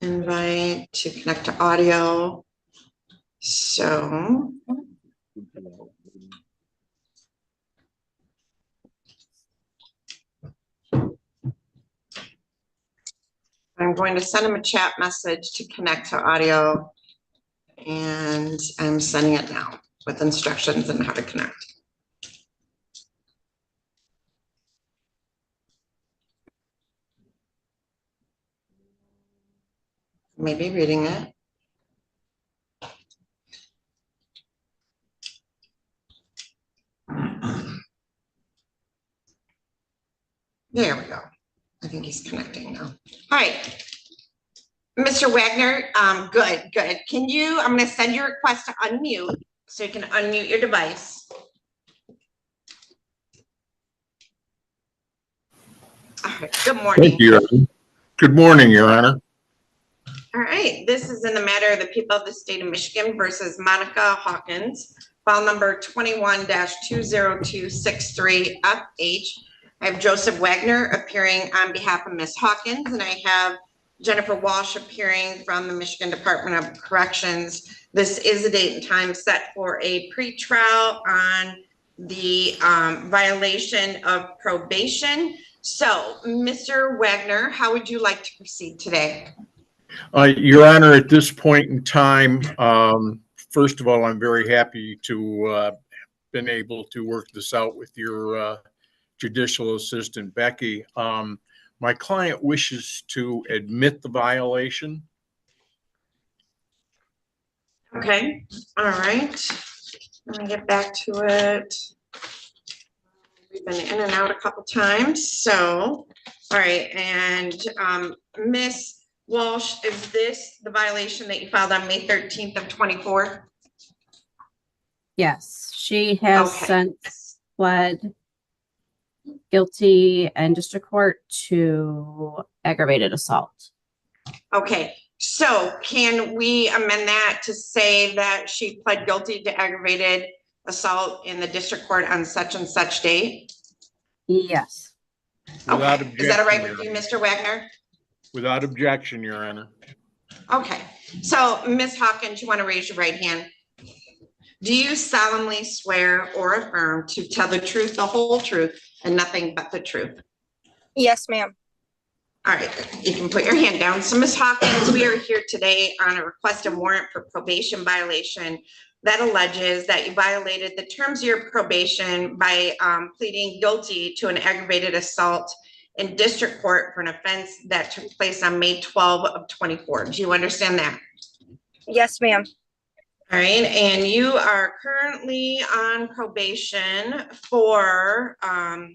invite to connect to audio. So I'm going to send him a chat message to connect to audio, and I'm sending it now with instructions on how to connect. Maybe reading it. There we go. I think he's connecting now. All right. Mr. Wagner, good. Can you, I'm going to send you a request to unmute, so you can unmute your device. All right, good morning. Thank you, Your Honor. Good morning, Your Honor. All right, this is in the matter of the people of the state of Michigan versus Monica Hawkins, file number 21-20263FH. I have Joseph Wagner appearing on behalf of Ms. Hawkins, and I have Jennifer Walsh appearing from the Michigan Department of Corrections. This is a date and time set for a pretrial on the violation of probation. So, Mr. Wagner, how would you like to proceed today? Your Honor, at this point in time, first of all, I'm very happy to been able to work this out with your judicial assistant, Becky. My client wishes to admit the violation. Okay, all right. Let me get back to it. We've been in and out a couple times, so, all right, and Miss Walsh, is this the violation that you filed on May 13th of 24? Yes, she has Okay. since pled guilty in district court to aggravated assault. Okay, so can we amend that to say that she pled guilty to aggravated assault in the district court on such and such date? Yes. Without Okay, is that all right objection, with you, Your Mr. Wagner? Without objection, Your Honor. Okay, so Ms. Hawkins, you want to raise your right hand? Do you solemnly swear or affirm to tell the truth, the whole truth, and nothing but the truth? Yes, ma'am. All right, you can put your hand down. So Ms. Hawkins, we are here today on a request of warrant for probation violation that alleges that you violated the terms of your probation by pleading guilty to an aggravated assault in district court for an offense that took place on May 12 of 24. Do you understand that? Yes, ma'am. All right, and you are currently on probation for, I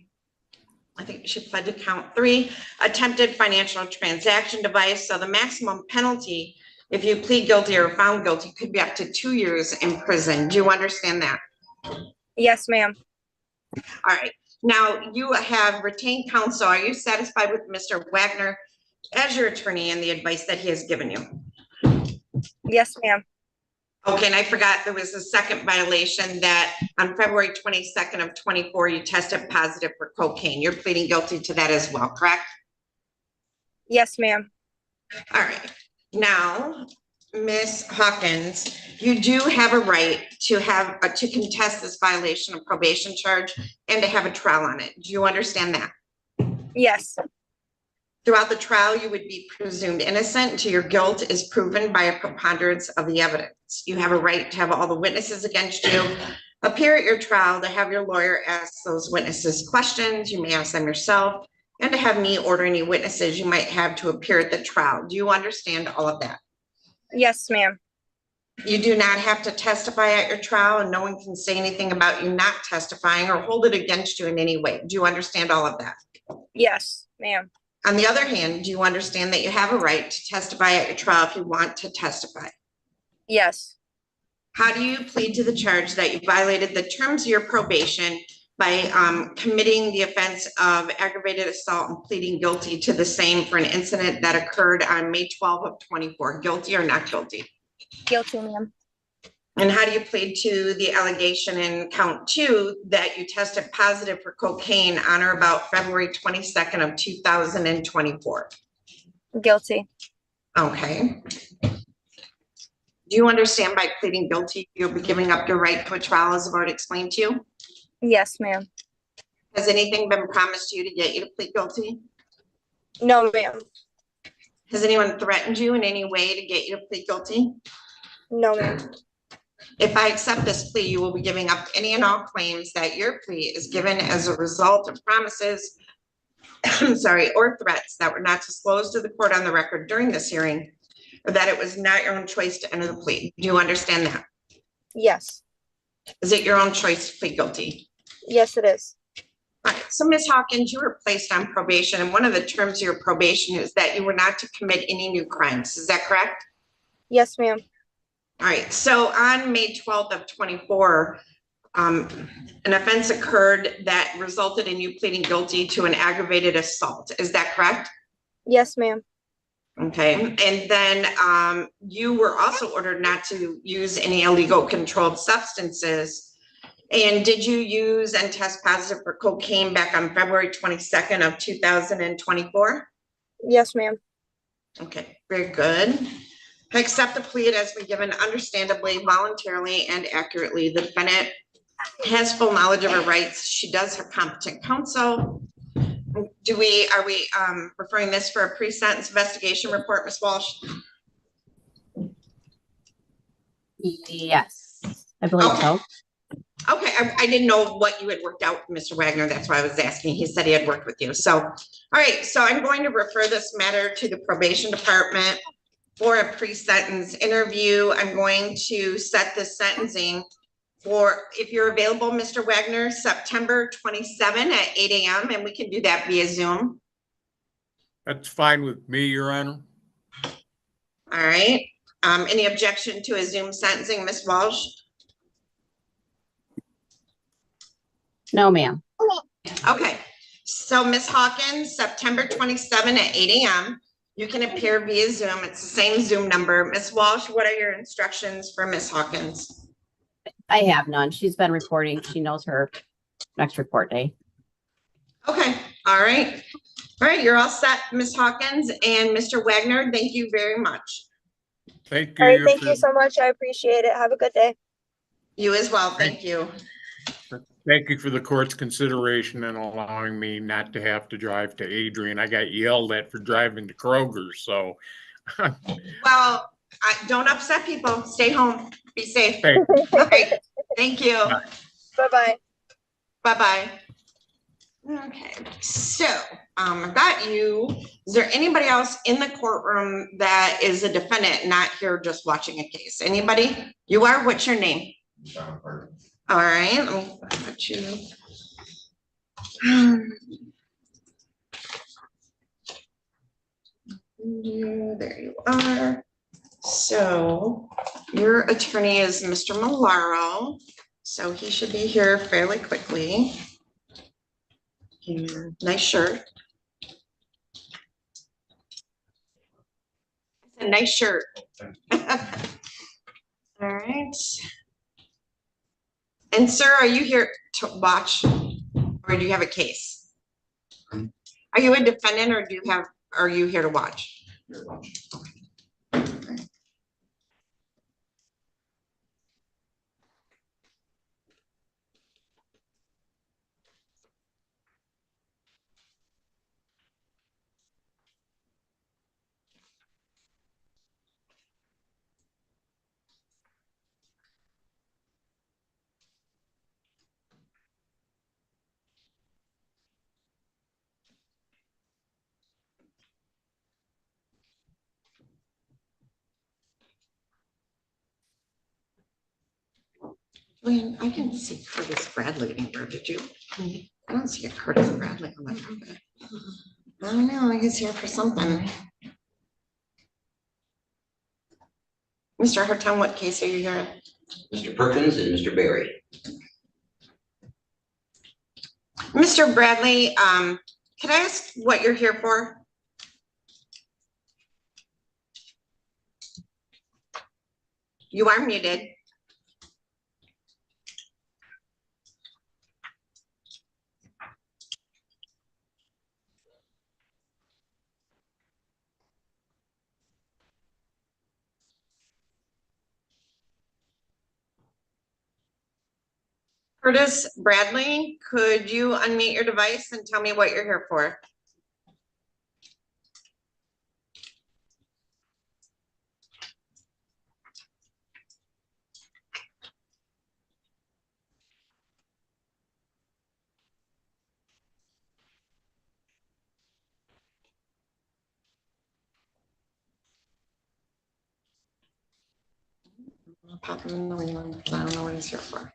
think you should pled to count 3, attempted financial transaction device. So the maximum penalty, if you plead guilty or found guilty, could be up to 2 years in prison. Do you understand that? Yes, ma'am. All right, now you have retained counsel. Are you satisfied with Mr. Wagner as your attorney and the advice that he has given you? Yes, ma'am. Okay, and I forgot there was a second violation that on February 22nd of 24, you tested positive for cocaine. You're pleading guilty to that as well, correct? Yes, ma'am. All right. Now, Ms. Hawkins, you do have a right to have to contest this violation of probation charge and to have a trial on it. Do you understand that? Yes. Throughout the trial, you would be presumed innocent until your guilt is proven by a preponderance of the evidence. You have a right to have all the witnesses against you appear at your trial, to have your lawyer ask those witnesses questions. You may ask them yourself, and to have me order any witnesses you might have to appear at the trial. Do you understand all of that? Yes, ma'am. You do not have to testify at your trial, and no one can say anything about you not testifying or hold it against you in any way. Do you understand all of that? Yes, ma'am. On the other hand, do you understand that you have a right to testify at your trial if you want to testify? Yes. How do you plead to the charge that you violated the terms of your probation by committing the offense of aggravated assault and pleading guilty to the same for an incident that occurred on May 12 of 24? Guilty or not guilty? Guilty, ma'am. And how do you plead to the allegation in count 2 that you tested positive for cocaine on or about February 22nd of 2024? Guilty. Okay. Do you understand by pleading guilty, you'll be giving up your right to a trial as I've already explained to you? Yes, ma'am. Has anything been promised to you to get you to plead guilty? No, ma'am. Has anyone threatened you in any way to get you to plead guilty? No, ma'am. If I accept this plea, you will be giving up any and all claims that your plea is given as a result of promises, sorry, or threats that were not disclosed to the court on the record during this hearing, or that it was not your own choice to enter the plea. Do you understand that? Yes. Is it your own choice to plead guilty? Yes, it is. All right, so Ms. Hawkins, you were placed on probation, and one of the terms of your probation is that you were not to commit any new crimes. Is that correct? Yes, ma'am. All right, so on May 12th of 24, an offense occurred that resulted in you pleading guilty to an aggravated assault. Is that correct? Yes, ma'am. Okay, and then you were also ordered not to use any illegal controlled substances. And did you use and test positive for cocaine back on February 22nd of 2024? Yes, ma'am. Okay, very good. I accept the plea as been given understandably, voluntarily, and accurately. The defendant has full knowledge of her rights. She does have competent counsel. Are we referring this for a pre-sentence investigation report, Ms. Walsh? Yes, I believe Okay. so. Okay, I didn't know what you had worked out, Mr. Wagner. That's why I was asking. He said he had worked with you. So, all right, so I'm going to refer this matter to the probation department for a pre-sentence interview. I'm going to set the sentencing for, if you're available, Mr. Wagner, September 27 at 8 a.m. and we can do that via Zoom. That's fine with me, Your Honor. All right. Any objection to a Zoom sentencing, Ms. Walsh? No, ma'am. Okay, so Ms. Hawkins, September 27 at 8 a.m. You can appear via Zoom. It's the same Zoom number. Ms. Walsh, what are your instructions for Ms. Hawkins? I have none. She's been reporting. She knows her next report day. Okay, all right. All right, you're all set, Ms. Hawkins and Mr. Wagner. Thank you very much. Thank All right. you. Thank you so much. I appreciate it. Have a good day. You as well. Thank you. Thank you for the court's consideration and allowing me not to have to drive to Adrian. I got yelled at for driving to Kroger, so. Well, don't upset people. Stay home. Be safe. Hey, All right, thank you. Bye. Bye-bye. Bye-bye. Okay, so I've got you. Is there anybody else in the courtroom that is a defendant, not here just watching a case? Anybody? You are? What's your name? All right, let me put you. There you are. So your attorney is Mr. Malaro, so he should be here fairly quickly. And nice shirt. A nice shirt. All right. And sir, are you here to watch or do you have a case? Are you a defendant or are you here to watch? Julian, I didn't see Curtis Bradley anywhere, did you? I don't see a Curtis Bradley on my docket. I don't know, he's here for something. Mr. Hartung, what case are you here? Mr. Perkins and Mr. Barry. Mr. Bradley, can I ask what you're here for? You are muted. Curtis Bradley, could you unmute your device and tell me what you're here for? I'll pop him in the wing because I don't know what he's here for.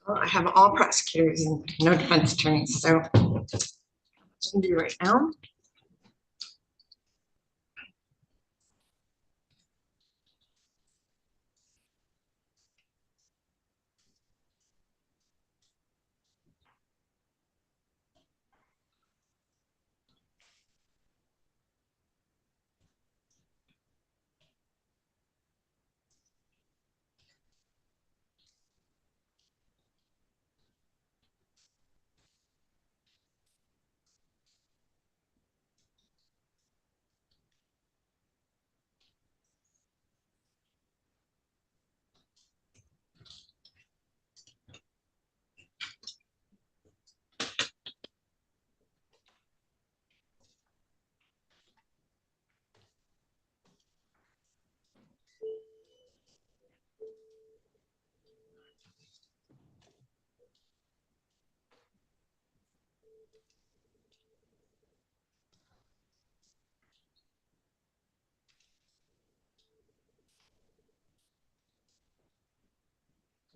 Well, I have all prosecutors and no defense attorneys, so what I can do right now.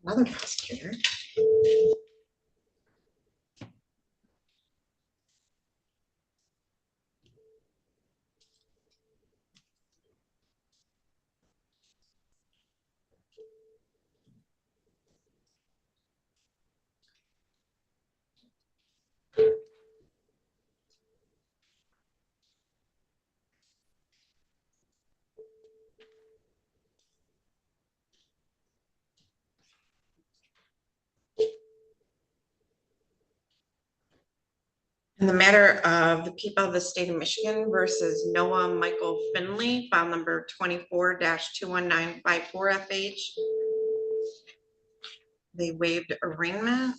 Another prosecutor. In the matter of the people of the state of Michigan versus Noah Michael Finley, file number 24-21954 FH. They waived arraignment.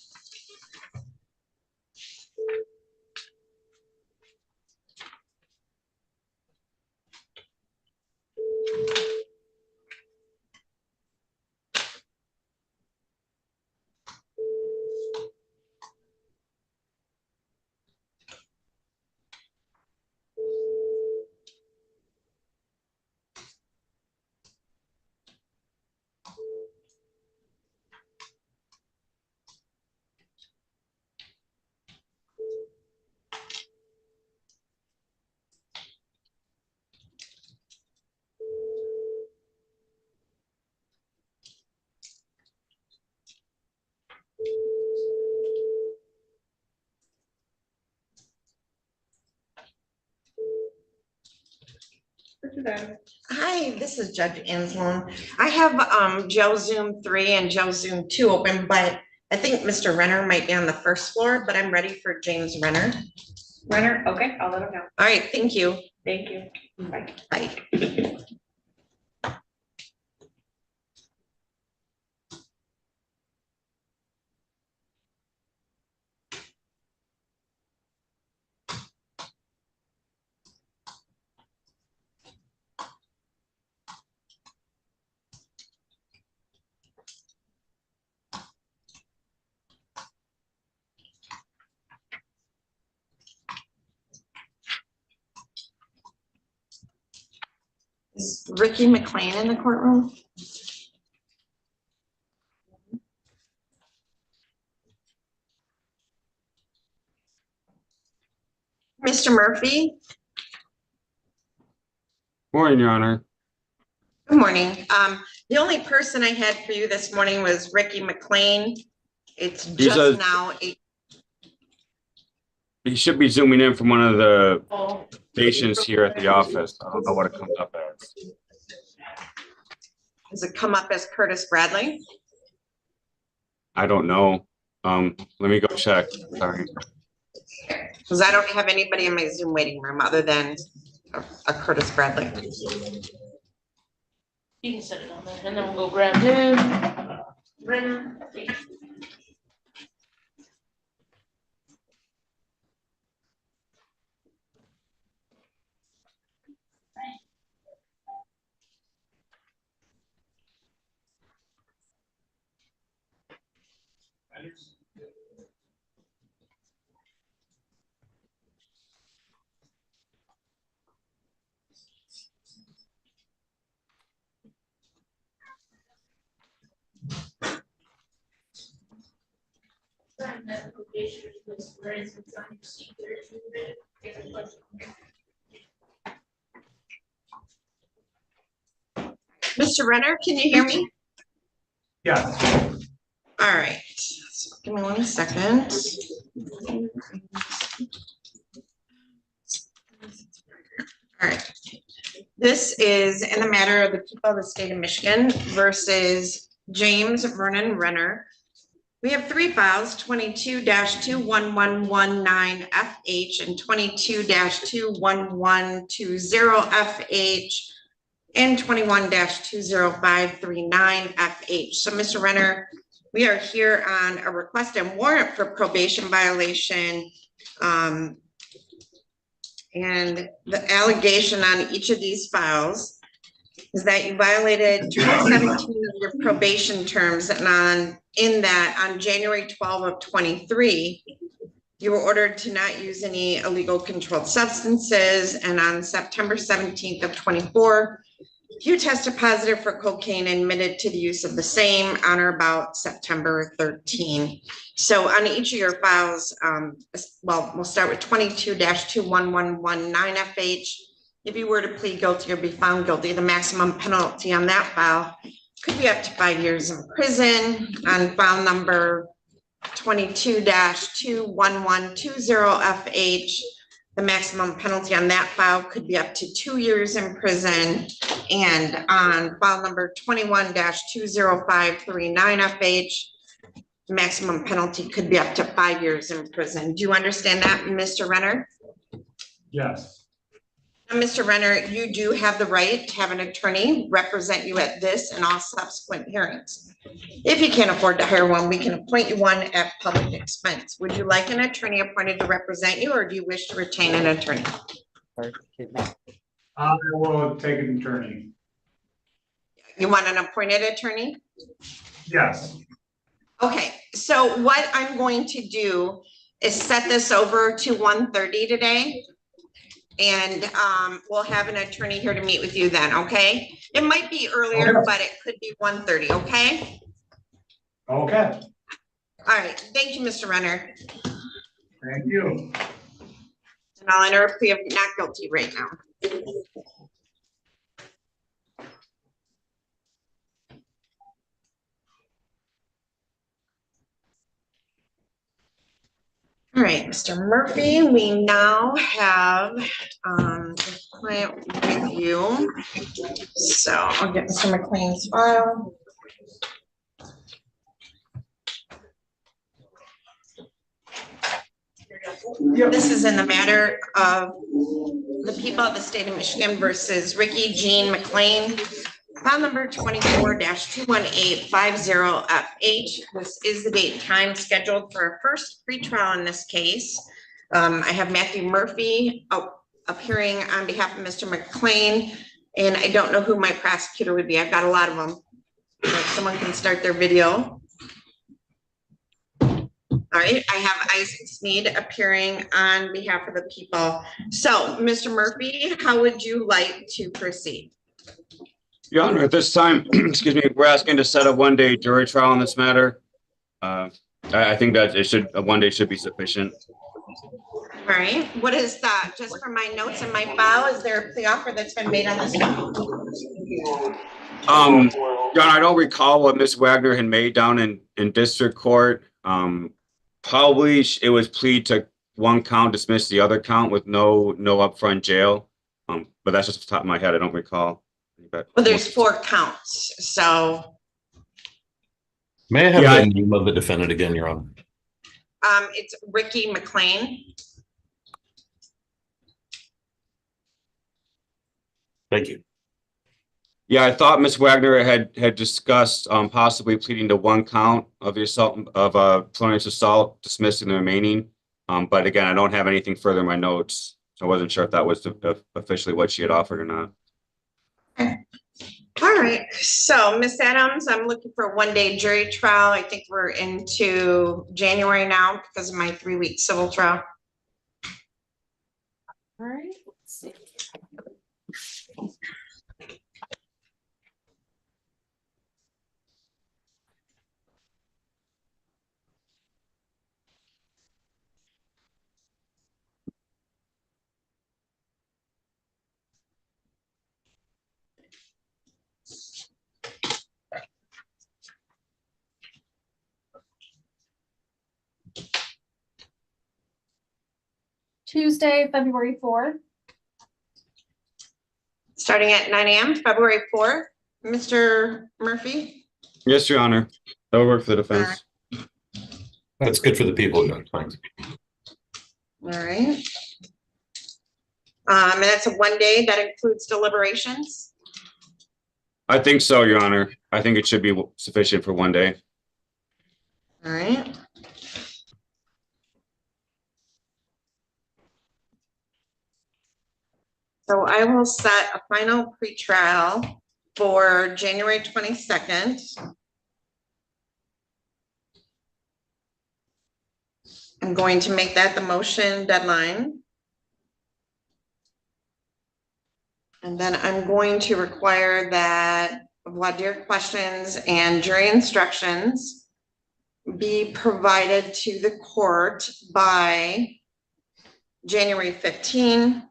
Hi, this is Judge Anslone. I have Joe Zoom 3 and Joe Zoom 2 open, but I think Mr. Renner might be on the first floor, but I'm ready for James Renner. Renner, okay, I'll let him know. All right, thank you. Thank you. Bye. Bye. Is Ricky McLean in the courtroom? Mr. Murphy? Morning, Your Honor. Good morning. The only person I had for you this morning was Ricky McLean. It's just now 8. He should be zooming in from one of the patients here at the office. I don't know what it comes up as. Has it come up as Curtis Bradley? I don't know. Let me go check. Sorry. Because I don't have anybody in my Zoom waiting room other than a Curtis Bradley. You can set it on there and then we'll go grab him. Renner. Mr. Renner, can you hear me? Yeah, All right, so give me 1 second. All right. This is in the matter of the people of the state of Michigan versus James Vernon Renner. We have 3 files, 22-21119FH and 22-21120FH and 21-20539FH. So Mr. Renner, we are here on a request and warrant for probation violation. And the allegation on each of these files is that you violated 2017 of your probation terms, and in that on January 12 of 23, you were ordered to not use any illegal controlled substances, and on September 17th of 24, you tested positive for cocaine and admitted to the use of the same on or about September 13. So on each of your files, well, we'll start with 22-21119FH. If you were to plead guilty or be found guilty, the maximum penalty on that file could be up to 5 years in prison. On file number 22-21120FH, the maximum penalty on that file could be up to 2 years in prison. And on file number 21-20539FH, the maximum penalty could be up to 5 years in prison. Do you understand that, Mr. Renner? yes, Now, Mr. Renner, you do have the right to have an attorney represent you at this and all subsequent hearings. If you can't afford to hire one, we can appoint you one at public expense. Would you like an attorney appointed to represent you, or do you wish to retain an attorney? I will take an attorney. You want an appointed attorney? Yes, Okay, so what I'm going to do is set this over to 1:30 today. And we'll have an attorney here to meet with you then, okay? It might be earlier, Okay. but it could be 1:30, okay? okay, All right, thank you, Mr. Renner. thank you. And I'll enter a plea of not guilty right now. All right, Mr. Murphy, we now have the client with you. So I'll get Mr. McLean's file. Yep. This is in the matter of the people of the state of Michigan versus Ricky Jean McLean. File number 24-21850FH. This is the date and time scheduled for our first pretrial in this case. I have Matthew Murphy appearing on behalf of Mr. McLean, and I don't know who my prosecutor would be. I've got a lot of them. If someone can start their video. All right, I have Isaac Sneed appearing on behalf of the people. So, Mr. Murphy, how would you like to proceed? Your Honor, at this time, excuse me, we're asking to set a one-day jury trial on this matter. I think that a 1 day should be sufficient. All right, what is that? Just for my notes in my file, is there a plea offer that's been made on this? Your Honor, I don't recall what Ms. Wagner had made down in district court. Probably it was plead to one count, dismiss the other count with no upfront jail. But that's just off the top of my head. I don't recall. But- Well, there's 4 counts, so, May I have Yeah, the name of the defendant again, Your Honor? it's Ricky McLean. Thank you. Yeah, I thought Ms. Wagner had discussed possibly pleading to 1 count of the assault of felonious assault, dismissing the remaining. But again, I don't have anything further in my notes, so I wasn't sure if that was officially what she had offered or not. All right, so Miss Adams, I'm looking for a 1-day jury trial. I think we're into January now because of my 3-week civil trial. All right. Let's see. Tuesday, February 4th. Starting at 9 a.m., February 4th. Mr. Murphy? Yes, Your Honor. That would work for the defense. That's good for the people, Judge. Thanks. All right. And that's a 1-day, that includes deliberations? I think so, Your Honor. I think it should be sufficient for 1 day. All right. So I will set a final pretrial for January 22nd. I'm going to make that the motion deadline. And then I'm going to require that voir dire questions and jury instructions be provided to the court by January 15.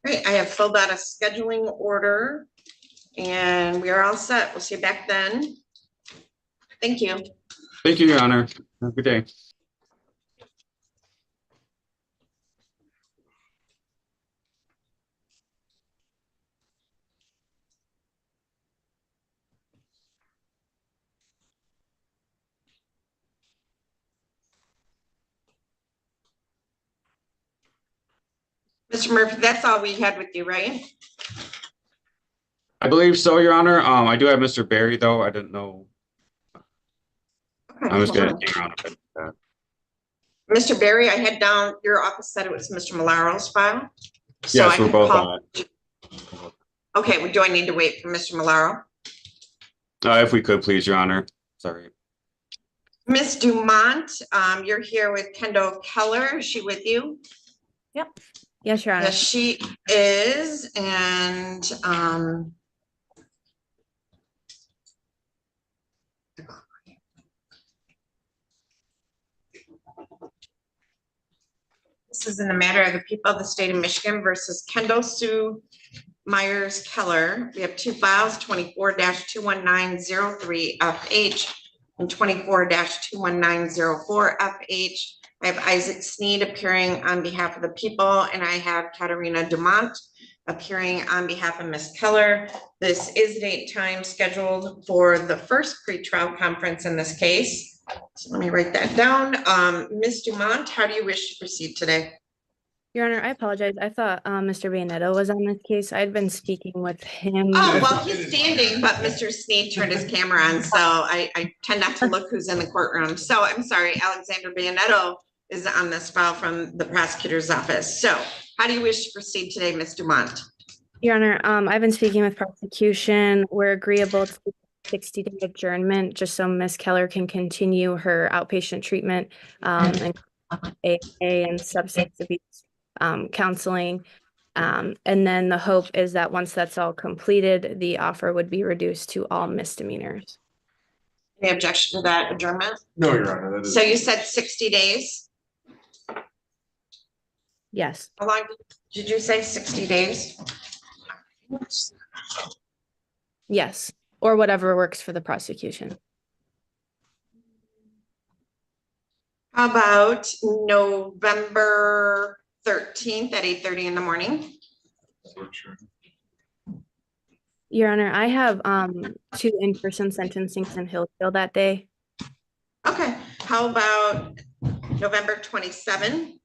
Great, I have filled out a scheduling order and we are all set. We'll see you back then. Thank you. Thank you, Your Honor. Have a good day. Mr. Murphy, that's all we had with you, right? I believe so, Your Honor. I do have Mr. Barry, though. I didn't know. I'm just gonna hang around a bit. Mr. Barry, I had down, your office said it was Mr. Malaro's file. So Yes, I we're could both call- on it. Okay, well, do I need to wait for Mr. Malaro? If we could, please, Your Honor. Sorry. Miss Dumont, you're here with Kendall Keller. Is she with you? Yes, Your Honor. Yes, she is, and this is in the matter of the people of the state of Michigan versus Kendall Sue Myers Keller. We have 2 files, 24-21903FH and 24-21904FH. I have Isaac Sneed appearing on behalf of the people, and I have Katerina Dumont appearing on behalf of Ms. Keller. This is the date and time scheduled for the first pretrial conference in this case. So let me write that down. Ms. Dumont, how do you wish to proceed today? Your Honor, I apologize. I thought Mr. Bayanetto was on this case. I'd been speaking with him. Oh, well, he's standing, but Mr. Sneed turned his camera on, so I tend not to look who's in the courtroom. So I'm sorry, Alexander Bayanetto is on this file from the prosecutor's office. So how do you wish to proceed today, Ms. Dumont? Your Honor, I've been speaking with prosecution. We're agreeable to 60-day adjournment just so Ms. Keller can continue her outpatient treatment and AA and substance abuse counseling. And then the hope is that once that's all completed, the offer would be reduced to all misdemeanors. Any objection to that adjournment? No, Your Honor. That is. So you said 60 days? Yes. How long did you say? 60 days? Yes. Or whatever works for the prosecution. How about November 13th at 8:30 in the morning. Your Honor, I have 2 in-person sentencings in Hillsdale that day. Okay, how about November 27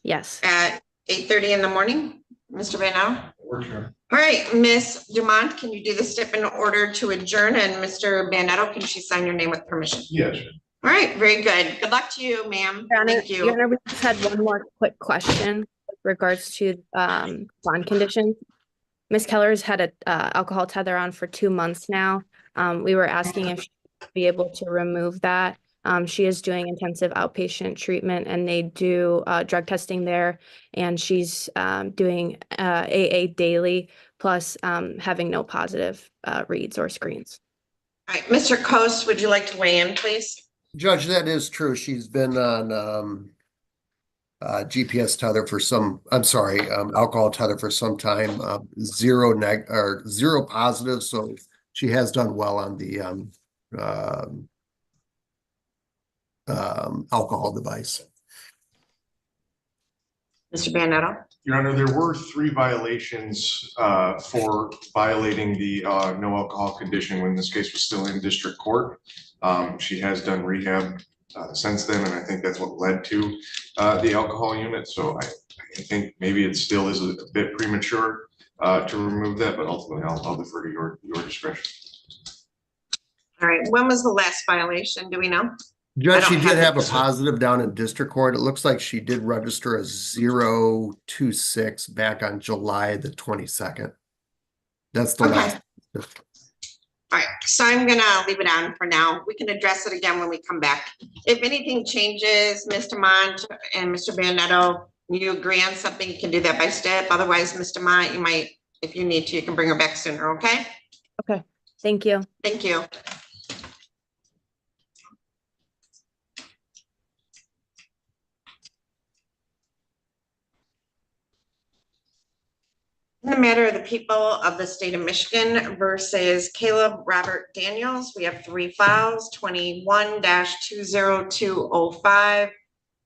Yes. at 8:30 in the morning? Mr. Van. All right, Ms. Dumont, can you do the step in order to adjourn? And Mr. Bandetto, can she sign your name with permission? Yes. All right, very good. Good luck to you, ma'am. Your Honor, Thank you. Your Honor, we just had one more quick question with regards to bond conditions. Ms. Keller's had a alcohol tether on for 2 months now. We were asking if she'd be able to remove that. She is doing intensive outpatient treatment and they do drug testing there. And she's doing AA daily, plus having no positive reads or screens. All right, Mr. Coast, would you like to weigh in, please? Judge, that is true. She's been on GPS tether for some, alcohol tether for some time, zero positive. So she has done well on the alcohol device. Mr. Bandetto? Your Honor, there were 3 violations for violating the no alcohol condition when this case was still in district court. She has done rehab since then, and I think that's what led to the alcohol unit. So I think maybe it still is a bit premature to remove that, but ultimately I'll defer to your discretion. All right, when was the last violation? Do we know? Judge, she did have a it. positive down in district court. It looks like she did register a 026 back on July the 22nd. That's the Okay. last. All right, so I'm gonna leave it on for now. We can address it again when we come back. If anything changes, Mr. Mont and Mr. Bandetto, you agree on something, you can do that by step. Otherwise, Mr. Mont, you might, if you need to, you can bring her back sooner, okay? Okay, thank you. Thank you. In the matter of the people of the state of Michigan versus Caleb Robert Daniels, we have 3 files, 21-20205,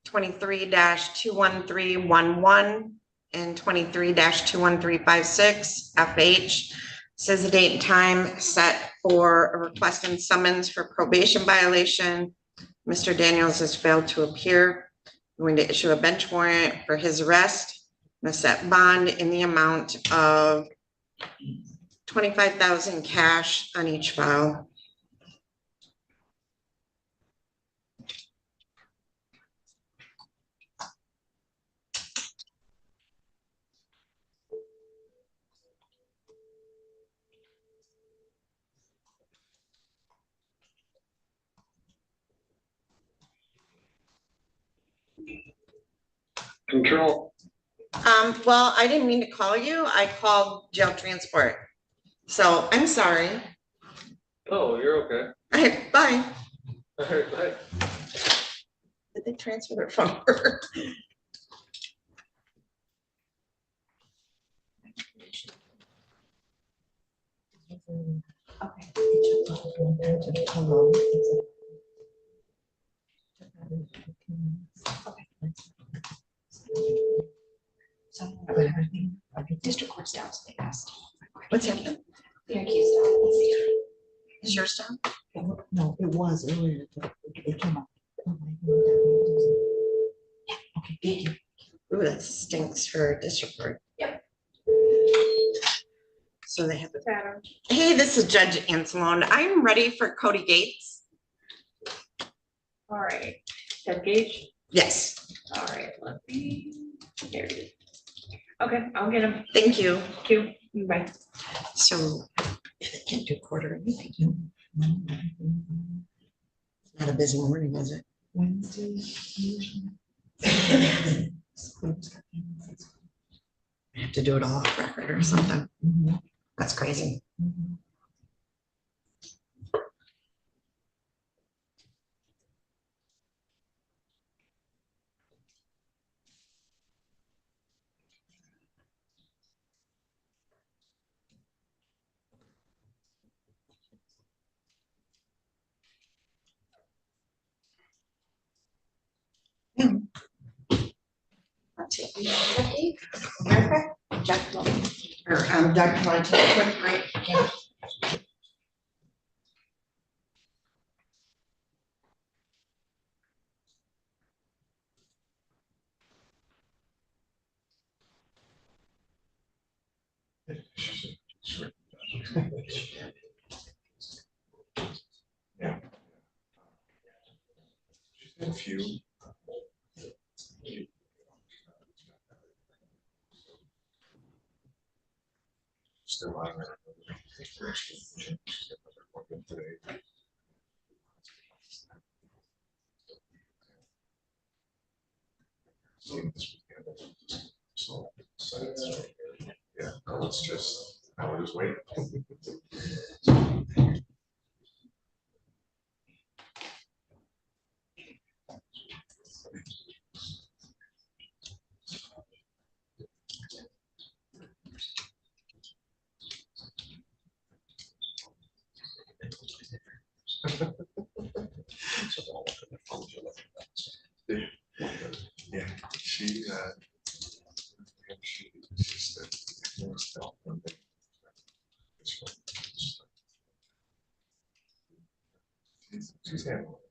23-21311, and 23-21356. FH says the date and time set for a request and summons for probation violation. Mr. Daniels has failed to appear. We're going to issue a bench warrant for his arrest. A set bond in the amount of $25,000 cash on each file. Control. Well, I didn't mean to call you. I called jail transport. So I'm sorry. Oh, you're okay. All right, bye. All right, bye. Did they transfer their phone? Okay. So, but everything, okay, district court's down, so they asked. What's happening? The accused down, let's see. Is yours down? No, it was earlier, but it came up. Yeah, okay, thank you. Ooh, that stinks for district court. Yep. So they have the pattern. Hey, this is Judge Anselone. I'm ready for Cody Gates. All right, Ted Gage. Yes, All right, let me, there it is. Okay, I'll get him. thank you. Thank you. Bye. So If they can't do quarter of anything. Not a busy morning, is it? Wednesday. We have to do it all off record or something. That's crazy. America? Jack, or, Dr. want to take a quick break? Yeah. Yeah. She's had a few. Still on there. Today. So, yeah, let's just, I will just wait. Yeah, she said, she's handling it.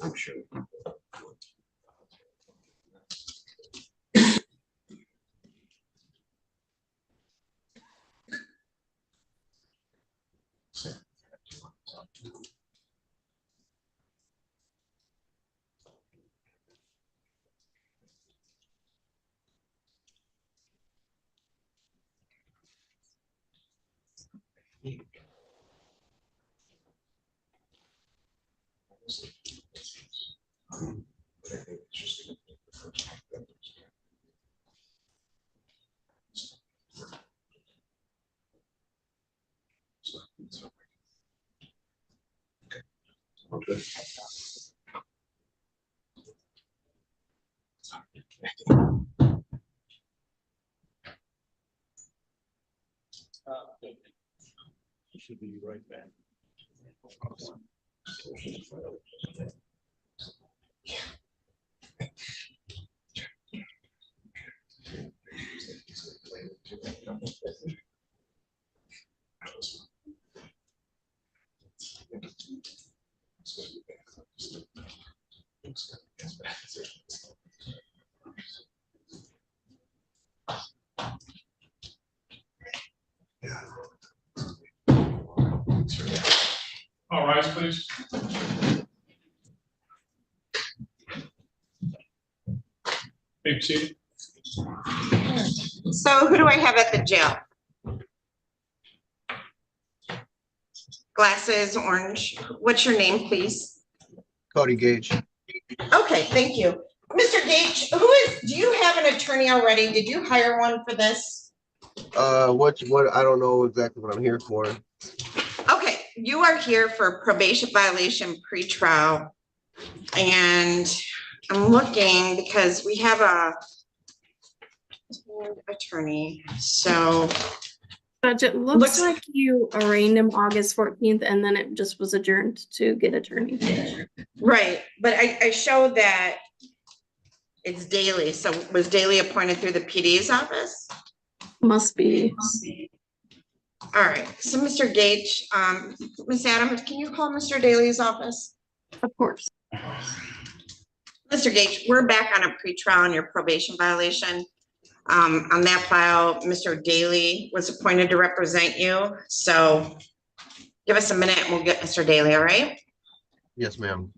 I'm sure. Okay. Should be right back. All rise, please. Be seated. So who do I have at the jail? Glasses, orange. What's your name, please? Cody Gage. Okay, thank you. Mr. Gage, do you have an attorney already? Did you hire one for this? What, I don't know exactly what I'm here for. Okay, you are here for probation violation pretrial. And I'm looking because we have a attorney, so. Judge, it looks like you arraigned him August 14th and then it just was adjourned to get attorney. Right, but I showed that it's Daly. So was Daly appointed through the PD's office? Must be. All right, so Mr. Gage, Ms. Adams, can you call Mr. Daly's office? Of course. Mr. Gage, we're back on a pretrial on your probation violation. On that file, Mr. Daly was appointed to represent you. So give us a minute and we'll get Mr. Daly, all right? Yes, ma'am.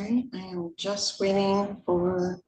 Sorry, I am just waiting for.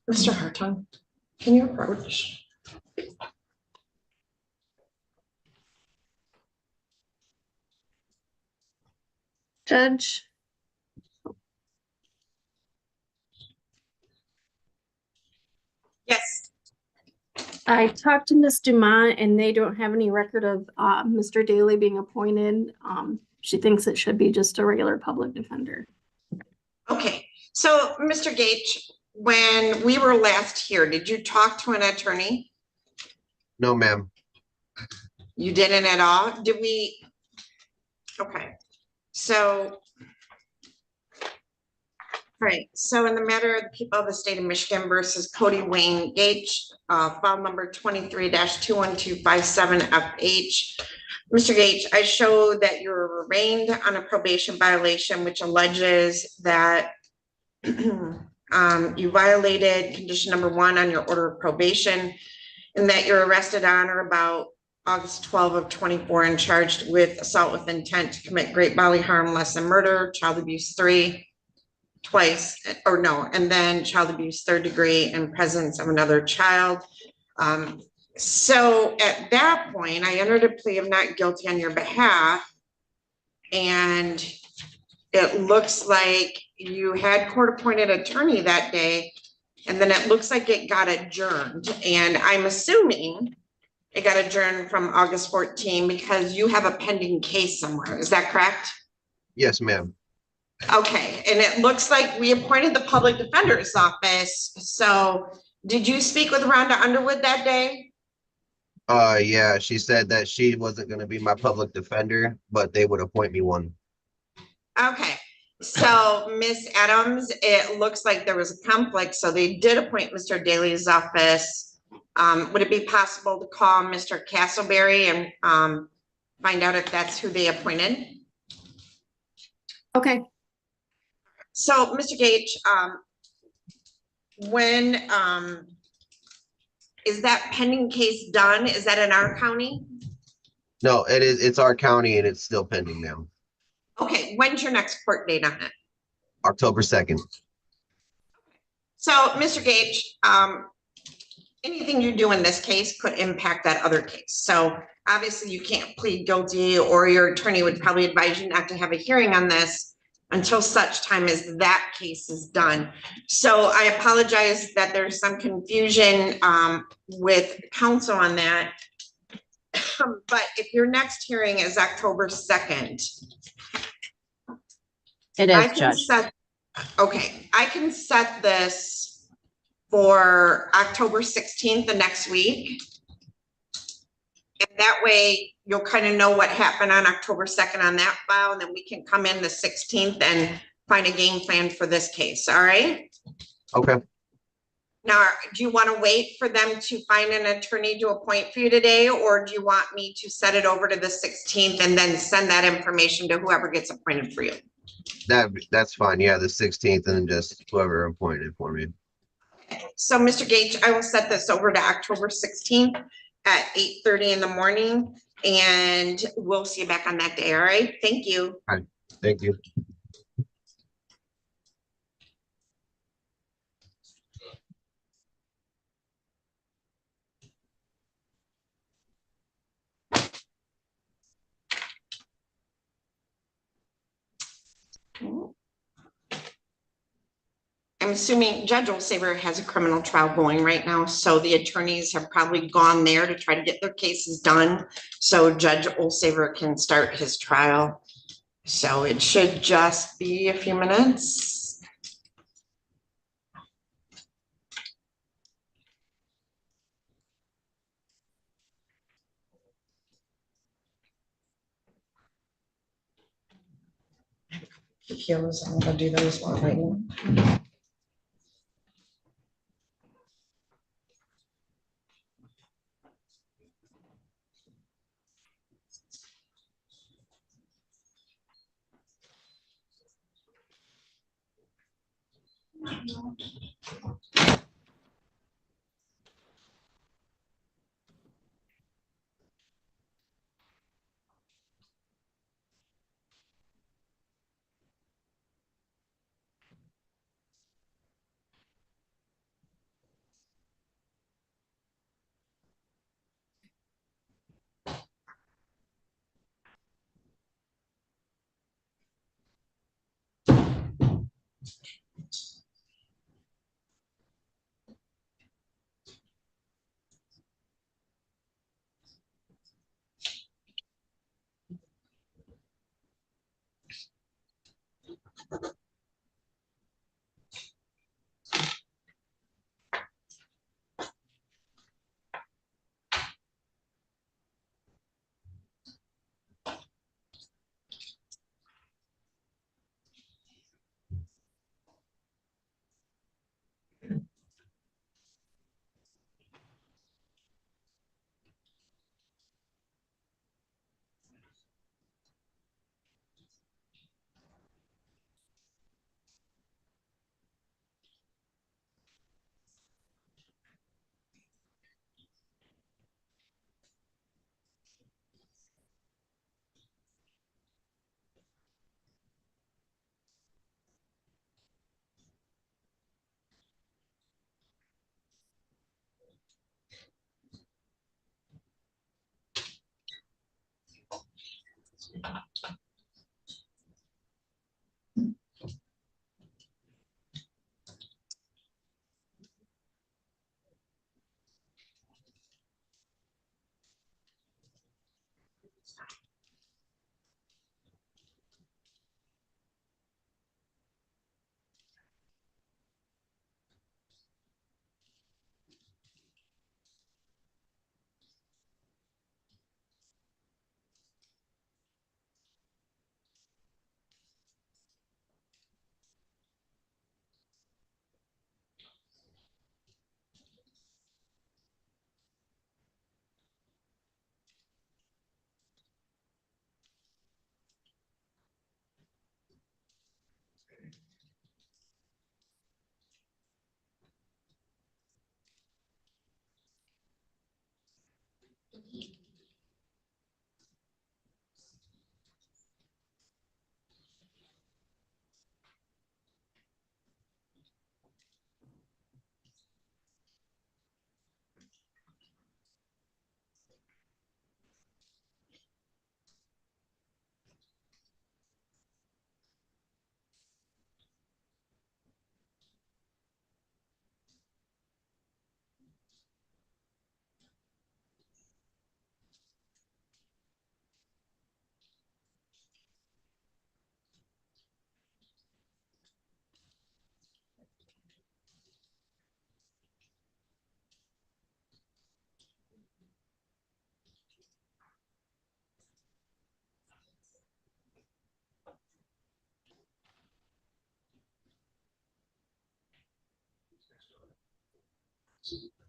Mr. Hartung, can you approach? Judge, Yes. I talked to Ms. Dumont and they don't have any record of Mr. Daly being appointed. She thinks it should be just a regular public defender. Okay, so Mr. Gage, when we were last here, did you talk to an attorney? No, ma'am. You didn't at all? Did we? Okay, so. All right, so in the matter of the people of the state of Michigan versus Cody Wayne Gage, file number 23-21257FH. Mr. Gage, I show that you're arraigned on a probation violation, which alleges that you violated condition number 1 on your order of probation, and that you're arrested on or about August 12 of 24 and charged with assault with intent to commit great bodily harm, less than murder, child abuse 3, twice, or no, and then child abuse 3rd degree in presence of another child. So at that point, I entered a plea of not guilty on your behalf. And it looks like you had court-appointed attorney that day, and then it looks like it got adjourned. And I'm assuming it got adjourned from August 14 because you have a pending case somewhere. Is that correct? Yes, ma'am. Okay, and it looks like we appointed the public defender's office. So did you speak with Rhonda Underwood that day? Yeah, she said that she wasn't gonna be my public defender, but they would appoint me one. Okay, so Miss Adams, it looks like there was a conflict, so they did appoint Mr. Daly's office. Would it be possible to call Mr. Castleberry and find out if that's who they appointed? Okay. So, Mr. Gage, when is that pending case done? Is that in our county? No, it's our county and it's still pending now. Okay, when's your next court date on it? October 2nd. So, Mr. Gage, anything you do in this case could impact that other case. So obviously you can't plead guilty, or your attorney would probably advise you not to have a hearing on this until such time as that case is done. So I apologize that there's some confusion with counsel on that. But if your next hearing is October 2nd. It is, Judge. Okay, I can set this for October 16th, the next week. And that way you'll kind of know what happened on October 2nd on that file, and then we can come in the 16th and find a game plan for this case, all right? Okay. Now, do you want to wait for them to find an attorney to appoint for you today, or do you want me to set it over to the 16th and then send that information to whoever gets appointed for you? That's fine. Yeah, the 16th, and then just whoever appointed for me. So, Mr. Gage, I will set this over to October 16th at 8:30 in the morning, and we'll see you back on that day, all right? Thank you. All right. Thank you. I'm assuming Judge Olsaver has a criminal trial going right now, so the attorneys have probably gone there to try to get their cases done, so Judge Olsaver can start his trial. So it should just be a few minutes. Heels, I'm gonna do those while waiting.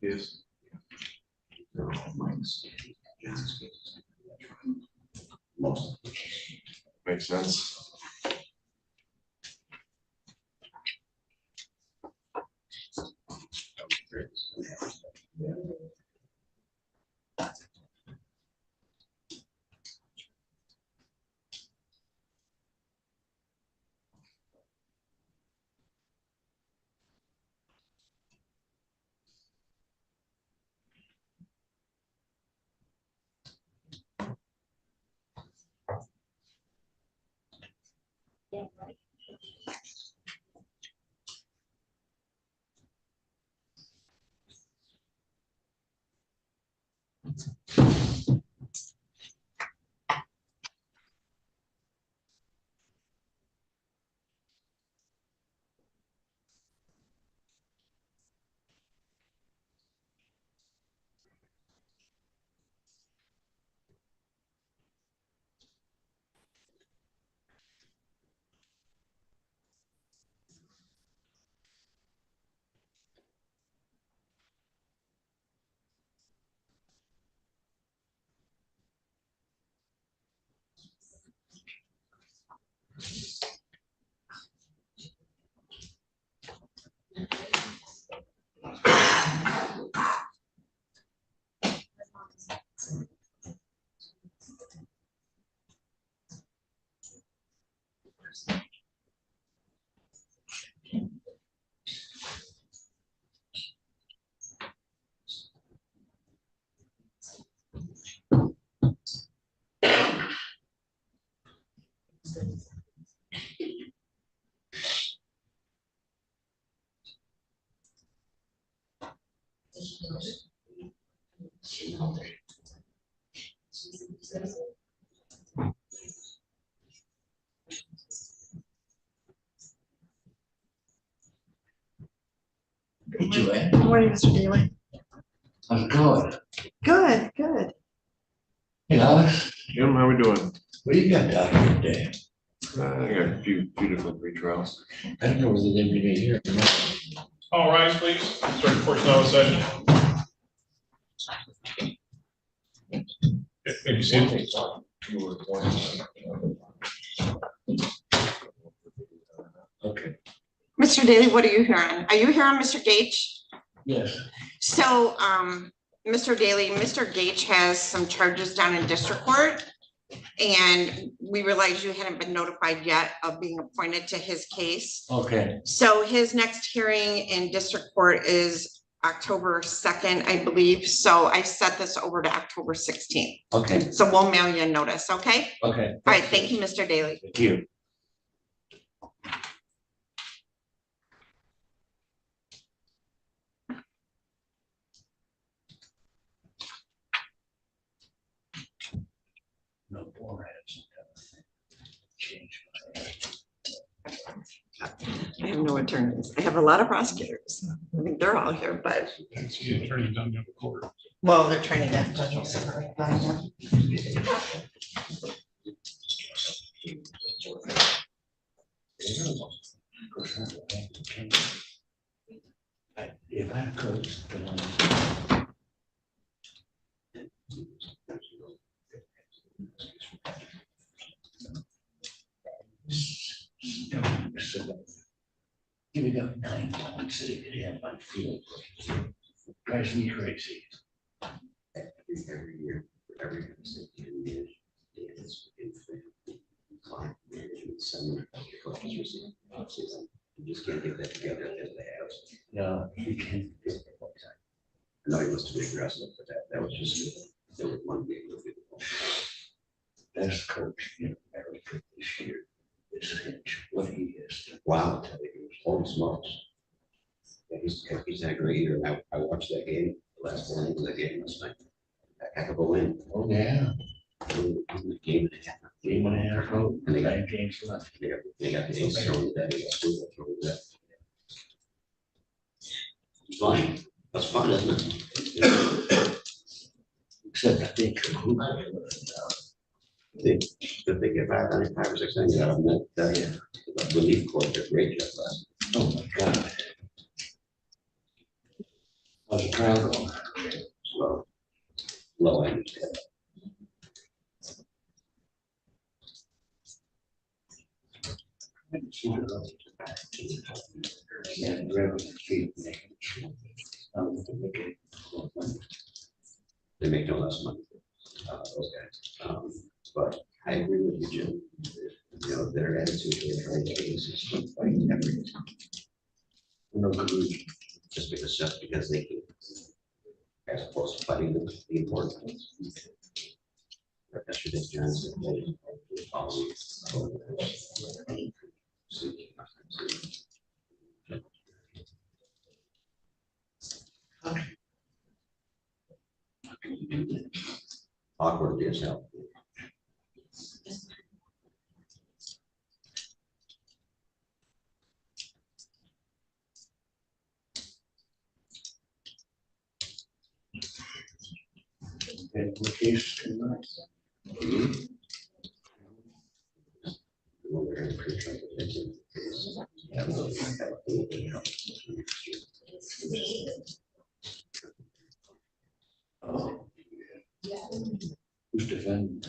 Yes. Makes sense. Hey, Joanne. Good morning, Mr. Daly. How's it going? Good, good. Hey, Alex, Jim, how we doing? what do you got down here today? I got a few different retrials. I don't know whether they be here or not. All rise, please. Start personnel session. Maybe see. Okay, Mr. Daly, what are you here on? Are you here on Mr. Gage? yes, So, Mr. Daly, Mr. Gage has some charges down in district court. And we realized you hadn't been notified yet of being appointed to his case. okay, So his next hearing in district court is October 2nd, I believe. So I set this over to October 16th. okay, So we'll mail you a notice, okay? okay. All right, thank you, Mr. Daly. Thank you. No more ads. Change my. I have no attorneys. I have a lot of prosecutors. I think they're all here, but, That's the attorney done in the court. well, they're trying to get. If I could. Giving up 9 points sitting in my field drives me crazy. Every year, for every mistake you made, it's client management seminar. You just can't get that together as they have. No, you can't. I know he was to be aggressive, but that was just, there was one game with it. Best coach in America this year is Hinch, what he is. Wow, holy smokes. Yeah, he's had a great year. I watched that game, the last 4 innings of that game last night. A heck of a win. Oh, yeah. Game and a half. Game and a half, oh, And they got, 9 games left. they got the ace thrown that, they got approval thrown that. It's fun. That's fun, isn't it? Except I think. If they get back on it 5 or 6 innings, out of that, relief court did a great job last. Oh, my God. How's the crowd going? Slow. Low end. Yeah, grabbing the feet. They make no less money, those guys. But I agree with you, Jim. You know, their attitude, they're trying to get is just like every. No collusion. Just because they can. As opposed to fighting the important things. Yesterday, Johnson. Awkward as hell. And what case tonight? Oh. Who's defending?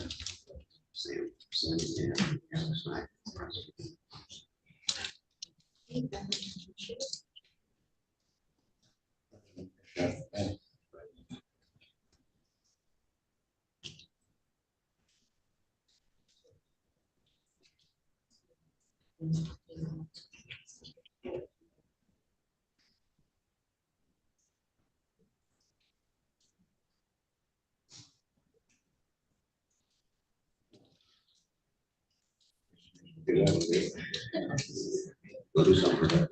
Same, yeah, it's not. Go do something for that.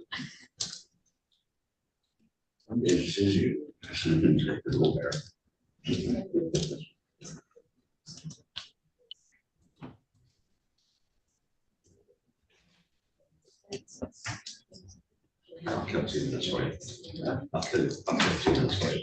This is you. I'll kill 2 minutes for you. I'll kill 2 minutes for you.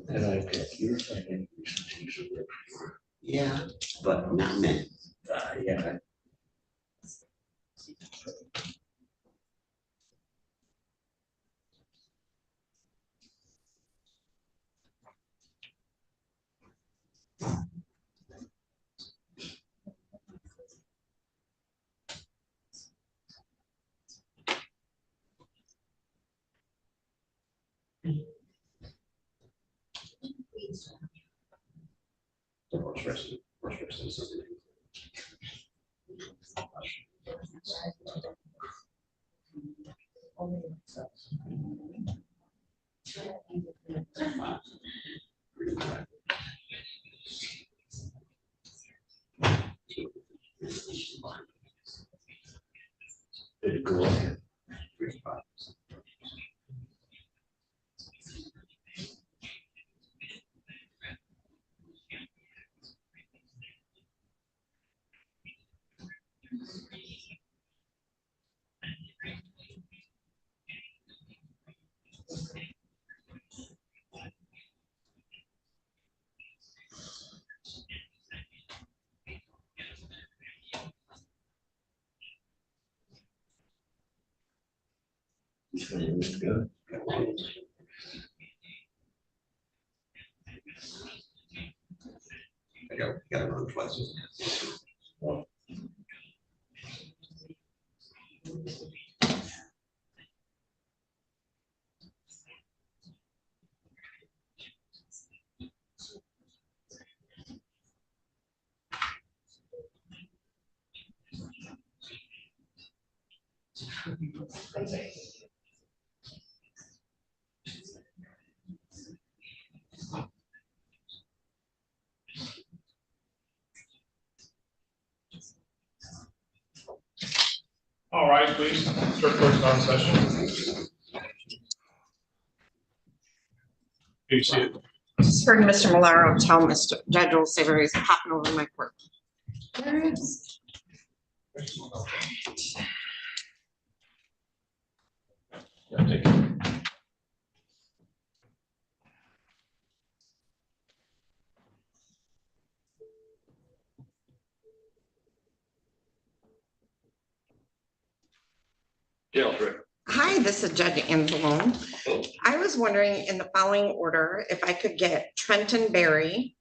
And I've got your second. Yeah, but not many. Yeah. Did it go on? Good. I gotta run twice. All right, please, start closing on session. Do you see it? Just heard Mr. Malaro tell Mr. Judge Olsaver he's popping over my court. There it is. Yeah, take it. Yeah, Rick. Hi, this is Judge Anzalone. I was wondering in the following order, if I could get Trenton Berry,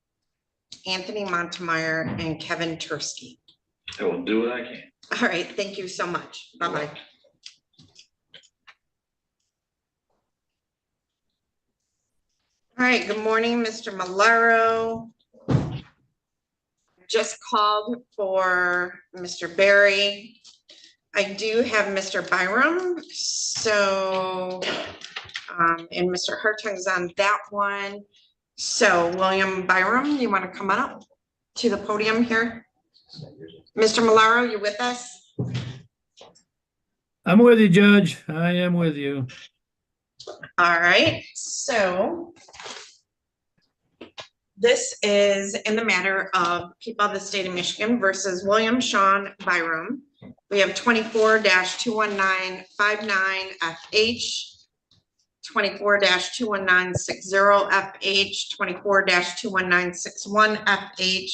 Anthony Montemeyer, and Kevin Tursky. I will do what I can. All right, thank you so much. Bye-bye. All right, good morning, Mr. Malaro. Just called for Mr. Berry. I do have Mr. Byram, so, and Mr. Hartung's on that one. So William Byram, you want to come on up to the podium here? Mr. Malaro, you with us? I'm with you, Judge. I am with you. All right, so this is in the matter of people of the state of Michigan versus William Sean Byram. We have 24-21959 FH, 24-21960 FH, 24-21961 FH,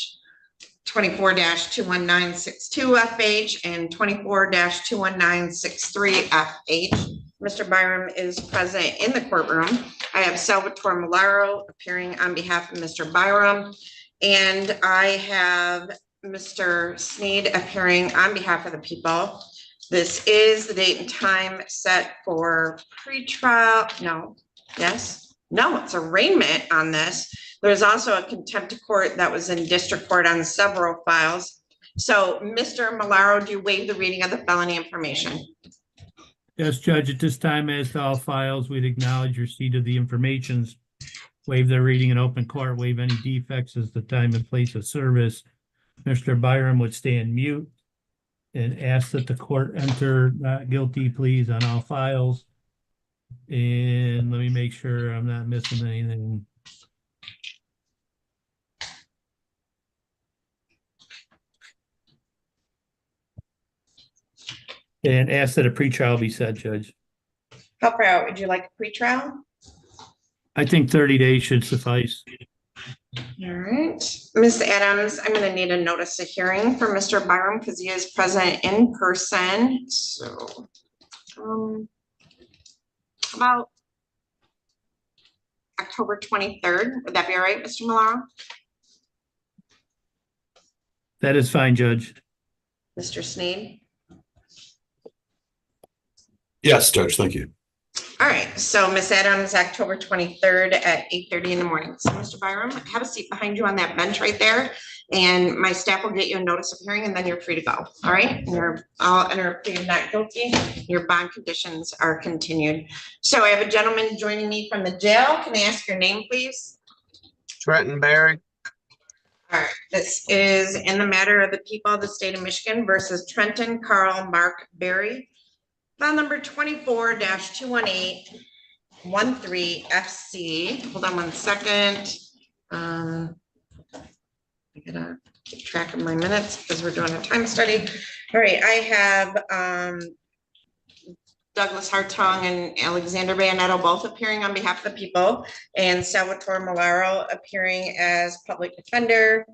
24-21962 FH, and 24-21963 FH. Mr. Byram is present in the courtroom. I have Salvatore Malaro appearing on behalf of Mr. Byram, and I have Mr. Sneed appearing on behalf of the people. This is the date and time set for pretrial. No, yes, No, it's arraignment on this. There's also a contempt of court that was in district court on several files. So, Mr. Malaro, do you waive the reading of the felony information? Yes, Judge, at this time, as to all files, we'd acknowledge receipt of the informations, waive their reading in open court, waive any defects as the time and place of service. Mr. Byram would stand mute and ask that the court enter not guilty pleas on all files. And let me make sure I'm not missing anything. And ask that a pretrial be set, Judge. How far out would you like a pretrial? I think 30 days should suffice. All right, Ms. Adams, I'm gonna need a notice of hearing for Mr. Byram because he is present in person, so. About October 23rd, would that be all right, Mr. Malaro? That is fine, Judge. Mr. Sneed? Yes, Judge, thank you. All right, so Ms. Adams, October 23rd at 8:30 in the morning. So Mr. Byram, have a seat behind you on that bench right there. And my staff will get you a notice of hearing and then you're free to go. All right, and I'll enter a plea of not guilty. Your bond conditions are continued. So I have a gentleman joining me from the jail. Can I ask your name, please? Trenton Barry. All right, this is in the matter of the people of the state of Michigan versus Trenton Carl Mark Barry. File number 24-21813 FC. Hold on one second. I gotta keep track of my minutes because we're doing a time study. All right, I have Douglas Hartung and Alexander Bayonetto both appearing on behalf of the people, and Salvatore Malaro appearing as public defender.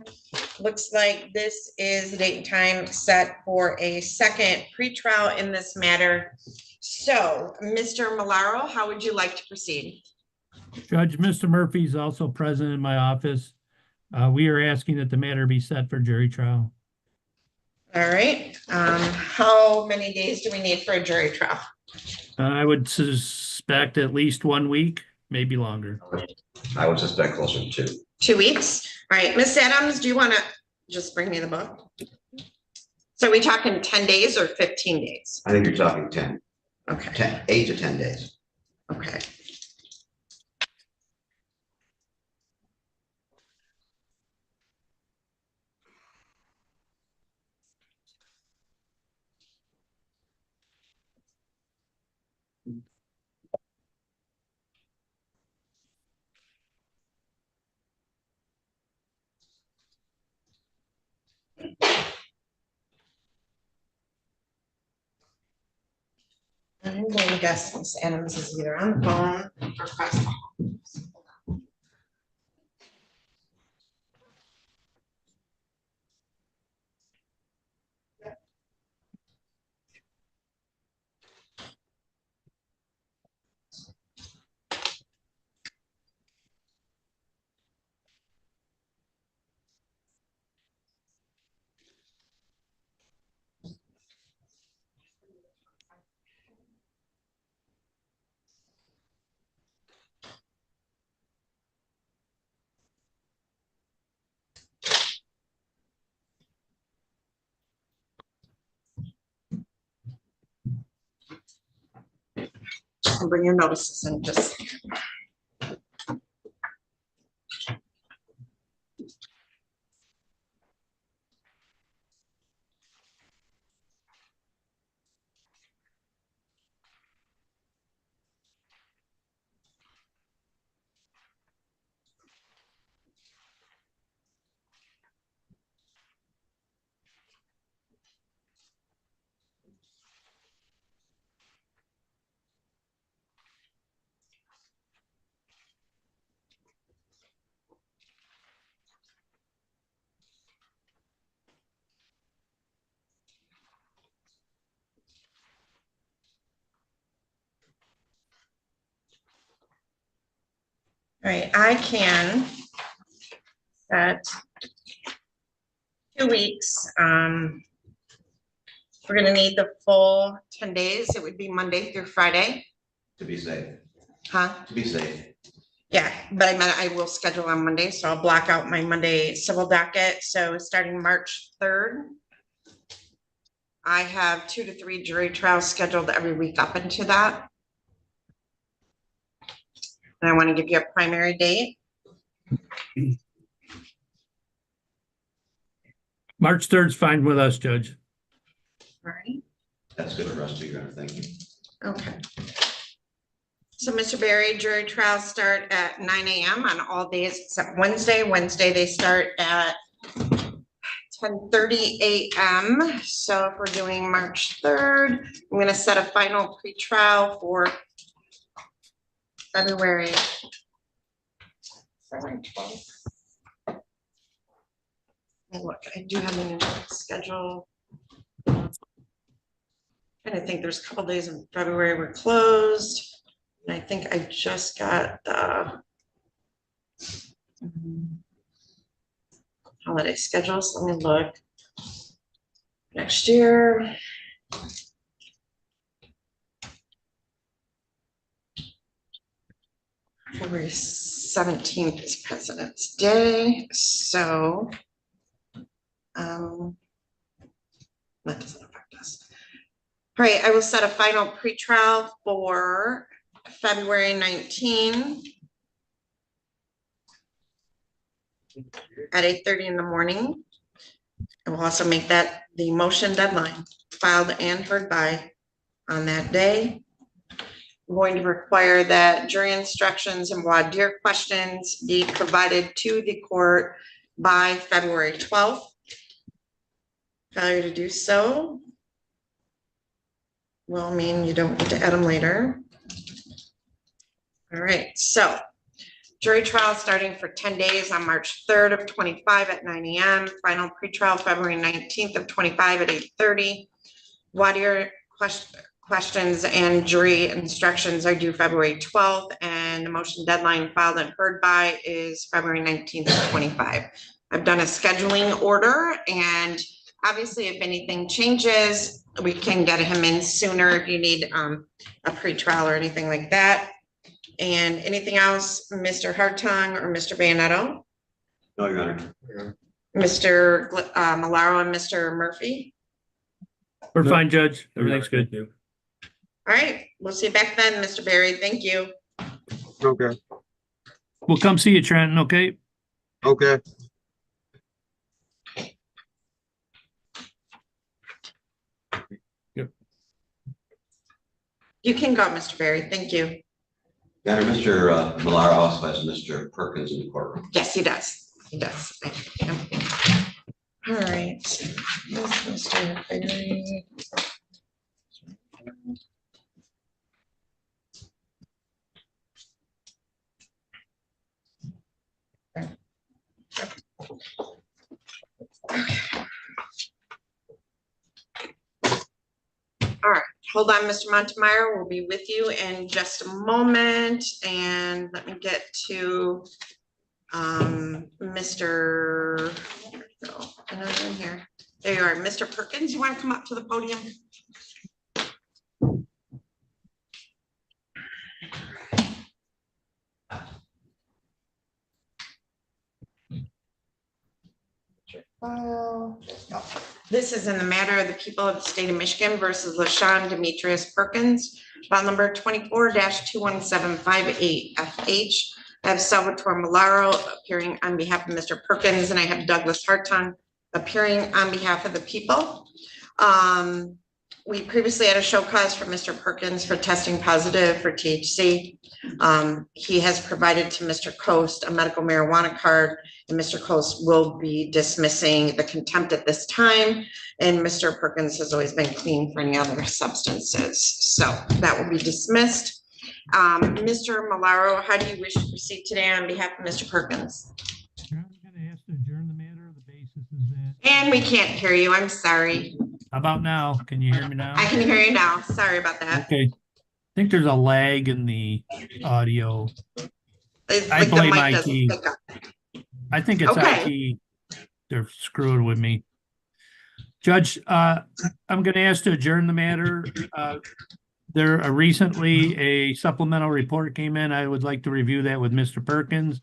Looks like this is the date and time set for a second pretrial in this matter. So, Mr. Malaro, how would you like to proceed? Judge, Mr. Murphy is also present in my office. We are asking that the matter be set for jury trial. All right, how many days do we need for a jury trial? I would suspect at least 1 week, maybe longer. I would suspect closer to 2. 2 weeks. All right, Ms. Adams, do you want to just bring me the book? So are we talking 10 days or 15 days? I think you're talking 10. Okay. 8 to 10 days. Okay. I'm going to guess Ms. Adams is either on the phone or across the hall. I'll bring your notices in just a second. All right, I can set 2 weeks. We're gonna need the full 10 days. It would be Monday through Friday. To be safe. Huh? To be safe. Yeah, but I meant I will schedule on Monday, so I'll block out my Monday civil docket. So starting March 3rd, I have 2 to 3 jury trials scheduled every week up into that. And I want to give you a primary date. March 3rd is fine with us, Judge. All right. That's good, Rusty, Your Honor, thank you. Okay. So, Mr. Berry, jury trials start at 9 a.m. on all days except Wednesday. Wednesday, they start at 10:30 a.m. So if we're doing March 3rd, I'm going to set a final pretrial for February 12th. Look, I do have a new schedule. And I think there's a couple days in February we're closed. And I think I just got the holiday schedule. So let me look. Next year. February 17th is President's Day. So that doesn't affect us. All right, I will set a final pretrial for February 19 at 8:30 in the morning. I will also make that the motion deadline, filed and heard by on that day. I'm going to require that jury instructions and voir dire questions be provided to the court by February 12th. Failure to do so will mean you don't get to add them later. All right, so jury trial starting for 10 days on March 3rd of 25 at 9 a.m. Final pretrial February 19th of 25 at 8:30. Voir dire questions and jury instructions are due February 12th, and the motion deadline filed and heard by is February 19th of 25. I've done a scheduling order, and obviously if anything changes, we can get him in sooner if you need a pretrial or anything like that. And anything else, Mr. Hartung or Mr. Bayonetto? No, Your Honor. Mr. Malaro and Mr. Murphy? We're fine, Judge. Everything's good. All right, we'll see you back then, Mr. Berry. Thank you. Okay. We'll come see you, Trenton, okay? Okay. You can go, Mr. Berry. Thank you. Your Honor, Mr. Millar also has Mr. Perkins in the courtroom. Yes, he does. He does. Yeah. All right. Mr. Berry. All right, hold on, Mr. Montemeyer. We'll be with you in just a moment. And let me get to Mr. In here. There you are, Mr. Perkins. You want to come up to the podium? This is in the matter of the people of the state of Michigan versus LaShawn Demetrius Perkins, file number 24-21758FH. I have Salvatore Milaro appearing on behalf of Mr. Perkins, and I have Douglas Hartung appearing on behalf of the people. We previously had a show cause for Mr. Perkins for testing positive for THC. He has provided to Mr. Coast a medical marijuana card, and Mr. Coast will be dismissing the contempt at this time. And Mr. Perkins has always been clean for any other substances. So that will be dismissed. Mr. Milaro, how do you wish to proceed today on behalf of Mr. Perkins? I'm going to ask to adjourn the matter. The basis is that. And we can't hear you. I'm sorry. How about now? Can you hear me now? I can hear you now. Sorry about that. Okay. I think there's a lag in the audio. It's I like the blame mic doesn't IT. pick up. I think it's Okay. IT. They're screwing with me. Judge, I'm going to ask to adjourn the matter. Recently a supplemental report came in. I would like to review that with Mr. Perkins.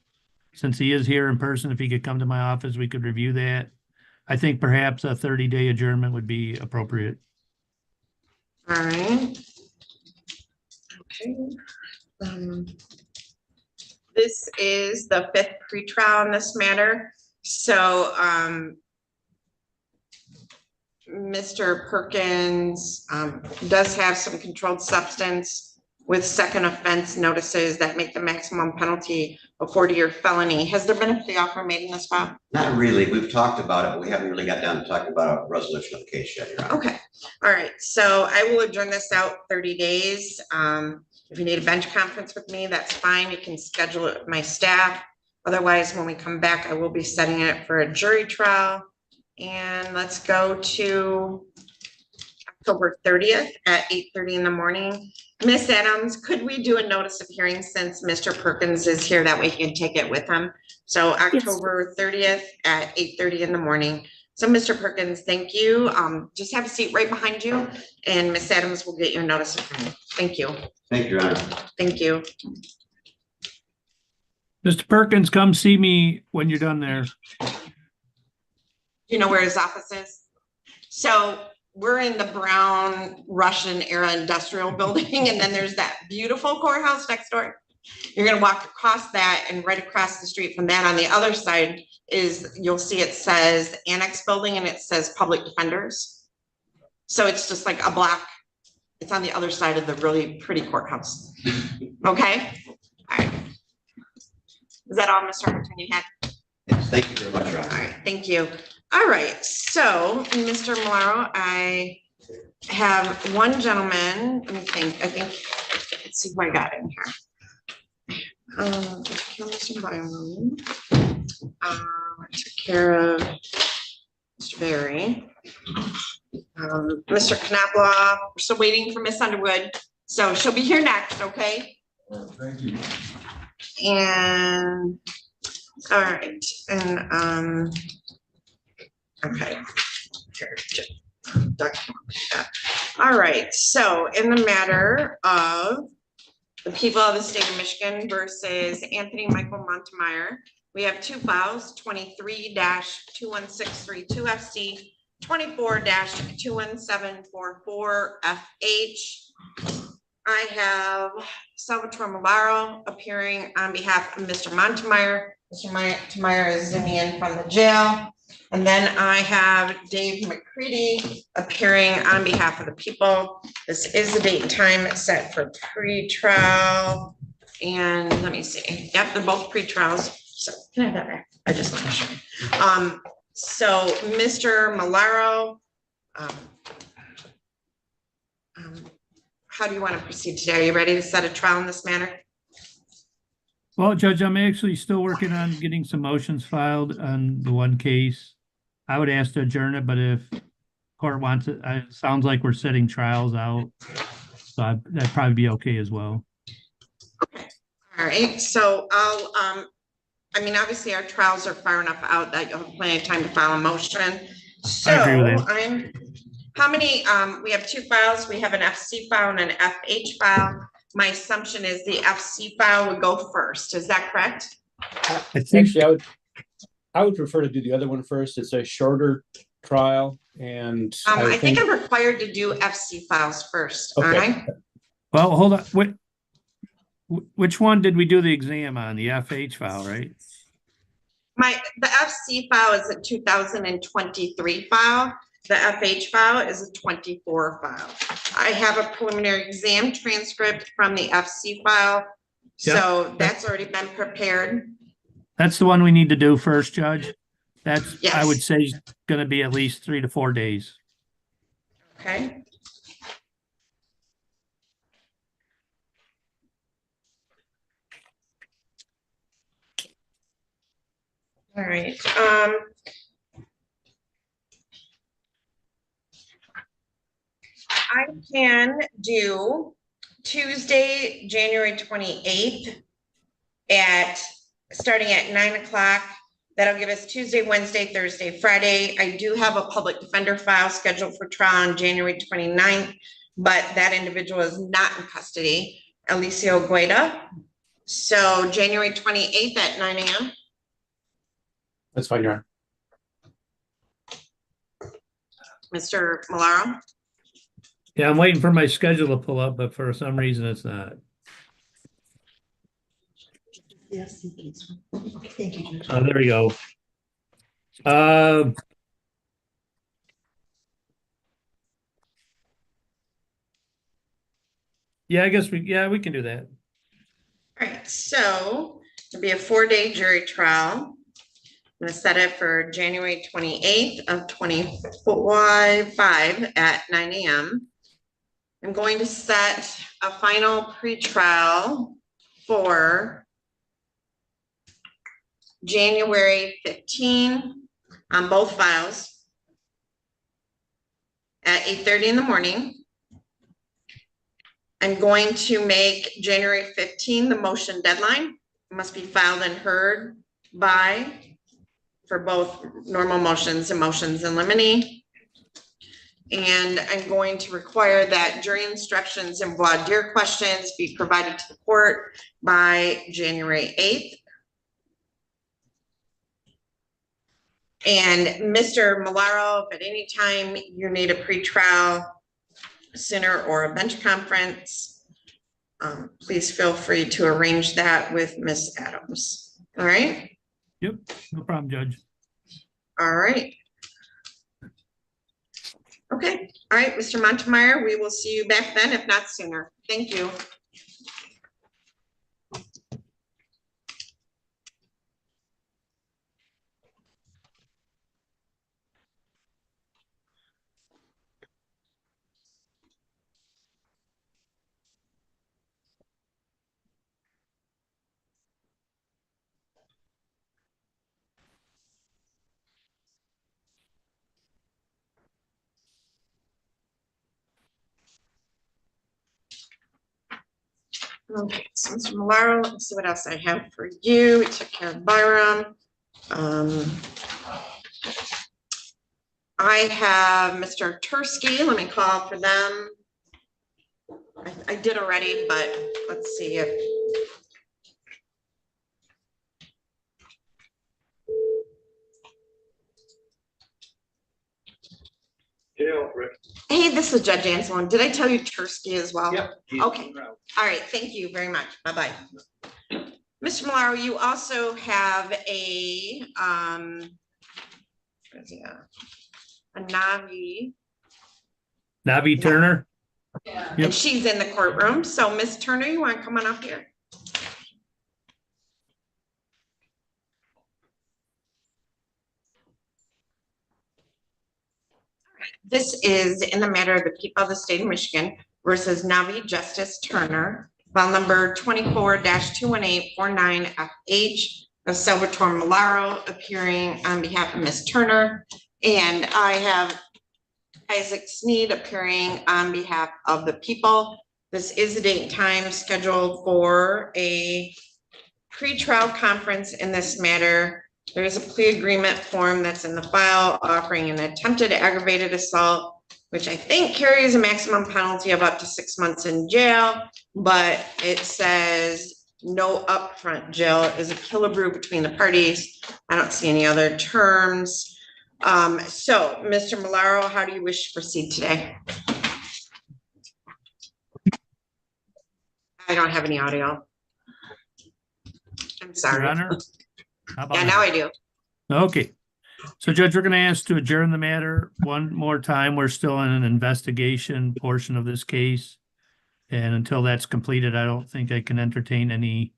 Since he is here in person, if he could come to my office, we could review that. I think perhaps a 30-day adjournment would be appropriate. All right. Okay. This is the 5th pretrial in this matter. So, Mr. Perkins does have some controlled substance with second offense notices that make the maximum penalty a 40-year felony. Has there been a plea offer made in this file? Not really. We've talked about it, but we haven't really got down to talking about a resolution of the case yet, Your Honor. Okay. All right. So I will adjourn this out 30 days. If you need a bench conference with me, that's fine. You can schedule it with my staff. Otherwise, when we come back, I will be setting it for a jury trial. And let's go to October 30th at 8:30 in the morning. Miss Adams, could we do a notice of hearing since Mr. Perkins is here? That way he can take it with him. So October 30th at 8:30 in the morning. So Mr. Perkins, thank you. Just have a seat right behind you and Miss Adams will get you a notice of hearing. Thank you. Thank you, Your Honor. Thank you. Mr. Perkins, come see me when you're done there. Do you know where his office is? So we're in the brown Russian era industrial building, and then there's that beautiful courthouse next door. You're gonna walk across that, and right across the street from that on the other side is, you'll see it says Annex Building and it says Public Defenders. So it's just like a block. It's on the other side of the really pretty courthouse. Okay? All right. Is that all, Mr. Harrington, you had? Yes, thank you very much, Your Honor. All right, thank you. All right, so Mr. Malaro, I have one gentleman, let me think, let's see who I got in here. I took care of Mr. Berry. Mr. Knapla, we're still waiting for Miss Underwood, so she'll be here next, okay? Thank you. And, all right, and, okay. All right, so in the matter of the people of the state of Michigan versus Anthony Michael Montemeyer, we have two files, 23-21632 FC, 24-21744 FH. I have Salvatore Malaro appearing on behalf of Mr. Montemeyer. Mr. Montemeyer is zooming in from the jail. And then I have Dave McCready appearing on behalf of the people. This is the date and time set for pre-trial. And let me see. Yep, they're both pre-trials. So can I have that back? I just want to show you. So Mr. Malaro, how do you want to proceed today? Are you ready to set a trial in this manner? Well, Judge, I'm actually still working on getting some motions filed on the one case. I would ask to adjourn it, but if court wants it, it sounds like we're setting trials out. So that'd probably be okay as well. Okay. All right. So I'll, I mean, obviously our trials are far enough out that you'll have plenty of time to file a motion. So I agree with that. How many, we have two files. We have an FC file and an FH file. My assumption is the FC file would go first. Is that correct? Actually, I would prefer to do the other one first. It's a shorter trial, and I think I'm required to do FC files first, aren't I? Well, hold on. Which one did we do the exam on? The FH file, right? The FC file is a 2023 file. The FH file is a 24 file. I have a preliminary exam transcript from the FC file. Yep. So that's already been prepared. That's the one we need to do first, Judge. That's, yes. I would say, is going to be at least 3 to 4 days. Okay. All right. I can do Tuesday, January 28th starting at 9 o'clock. That'll give us Tuesday, Wednesday, Thursday, Friday. I do have a public defender file scheduled for trial on January 29th. but that individual is not in custody, Alicio Gueda. So January 28th at 9 a.m. That's fine, Your Honor. Mr. Malaro? Yeah, I'm waiting for my schedule to pull up, but for some reason it's not. Yes, okay, thank you, Judge. Oh, there we go. Yeah, I guess we can do that. All right, so it'll be a 4-day jury trial. I'm gonna set it for January 28th of 2025 at 9 a.m. I'm going to set a final pretrial for January 15 on both files at 8:30 in the morning. I'm going to make January 15 the motion deadline. It must be filed and heard by, for both normal motions and motions in limine. And I'm going to require that jury instructions and voir dire questions be provided to the court by January 8th. And Mr. Malaro, if at any time you need a pretrial sooner or a bench conference, please feel free to arrange that with Ms. Adams. All right? Yep, no problem, Judge. All right. Okay, all right, Mr. Montemeyer, we will see you back then, if not sooner. Thank you. Okay, so Mr. Malaro, let's see what else I have for you. We took care of Byram. I have Mr. Tursky. Let me call for them. I did already, but let's see if. Yeah, Rick. Hey, this is Judge Anselon. Did I tell you Tursky as well? Yep. Okay. All right, thank you very much. Bye-bye. Mr. Malaro, you also have a Navi. Navi Turner? Yeah. Yep. And she's in the courtroom. So Ms. Turner, you want to come on up here? This is in the matter of the people of the state of Michigan versus Navi Justice Turner, file number 24-21849FH of Salvatore Malaro, appearing on behalf of Ms. Turner. And I have Isaac Sneed appearing on behalf of the people. This is a date and time scheduled for a pre-trial conference in this matter. There is a plea agreement form that's in the file offering an attempted aggravated assault, which I think carries a maximum penalty of up to 6 months in jail, but it says no upfront jail. It is a killabrew between the parties. I don't see any other terms. So Mr. Malaro, how do you wish to proceed today? I don't have any audio. I'm sorry. Your Honor? How about Yeah, now I do. Okay. So Judge, we're going to ask to adjourn the matter one more time. We're still in an investigation portion of this case. And until that's completed, I don't think I can entertain any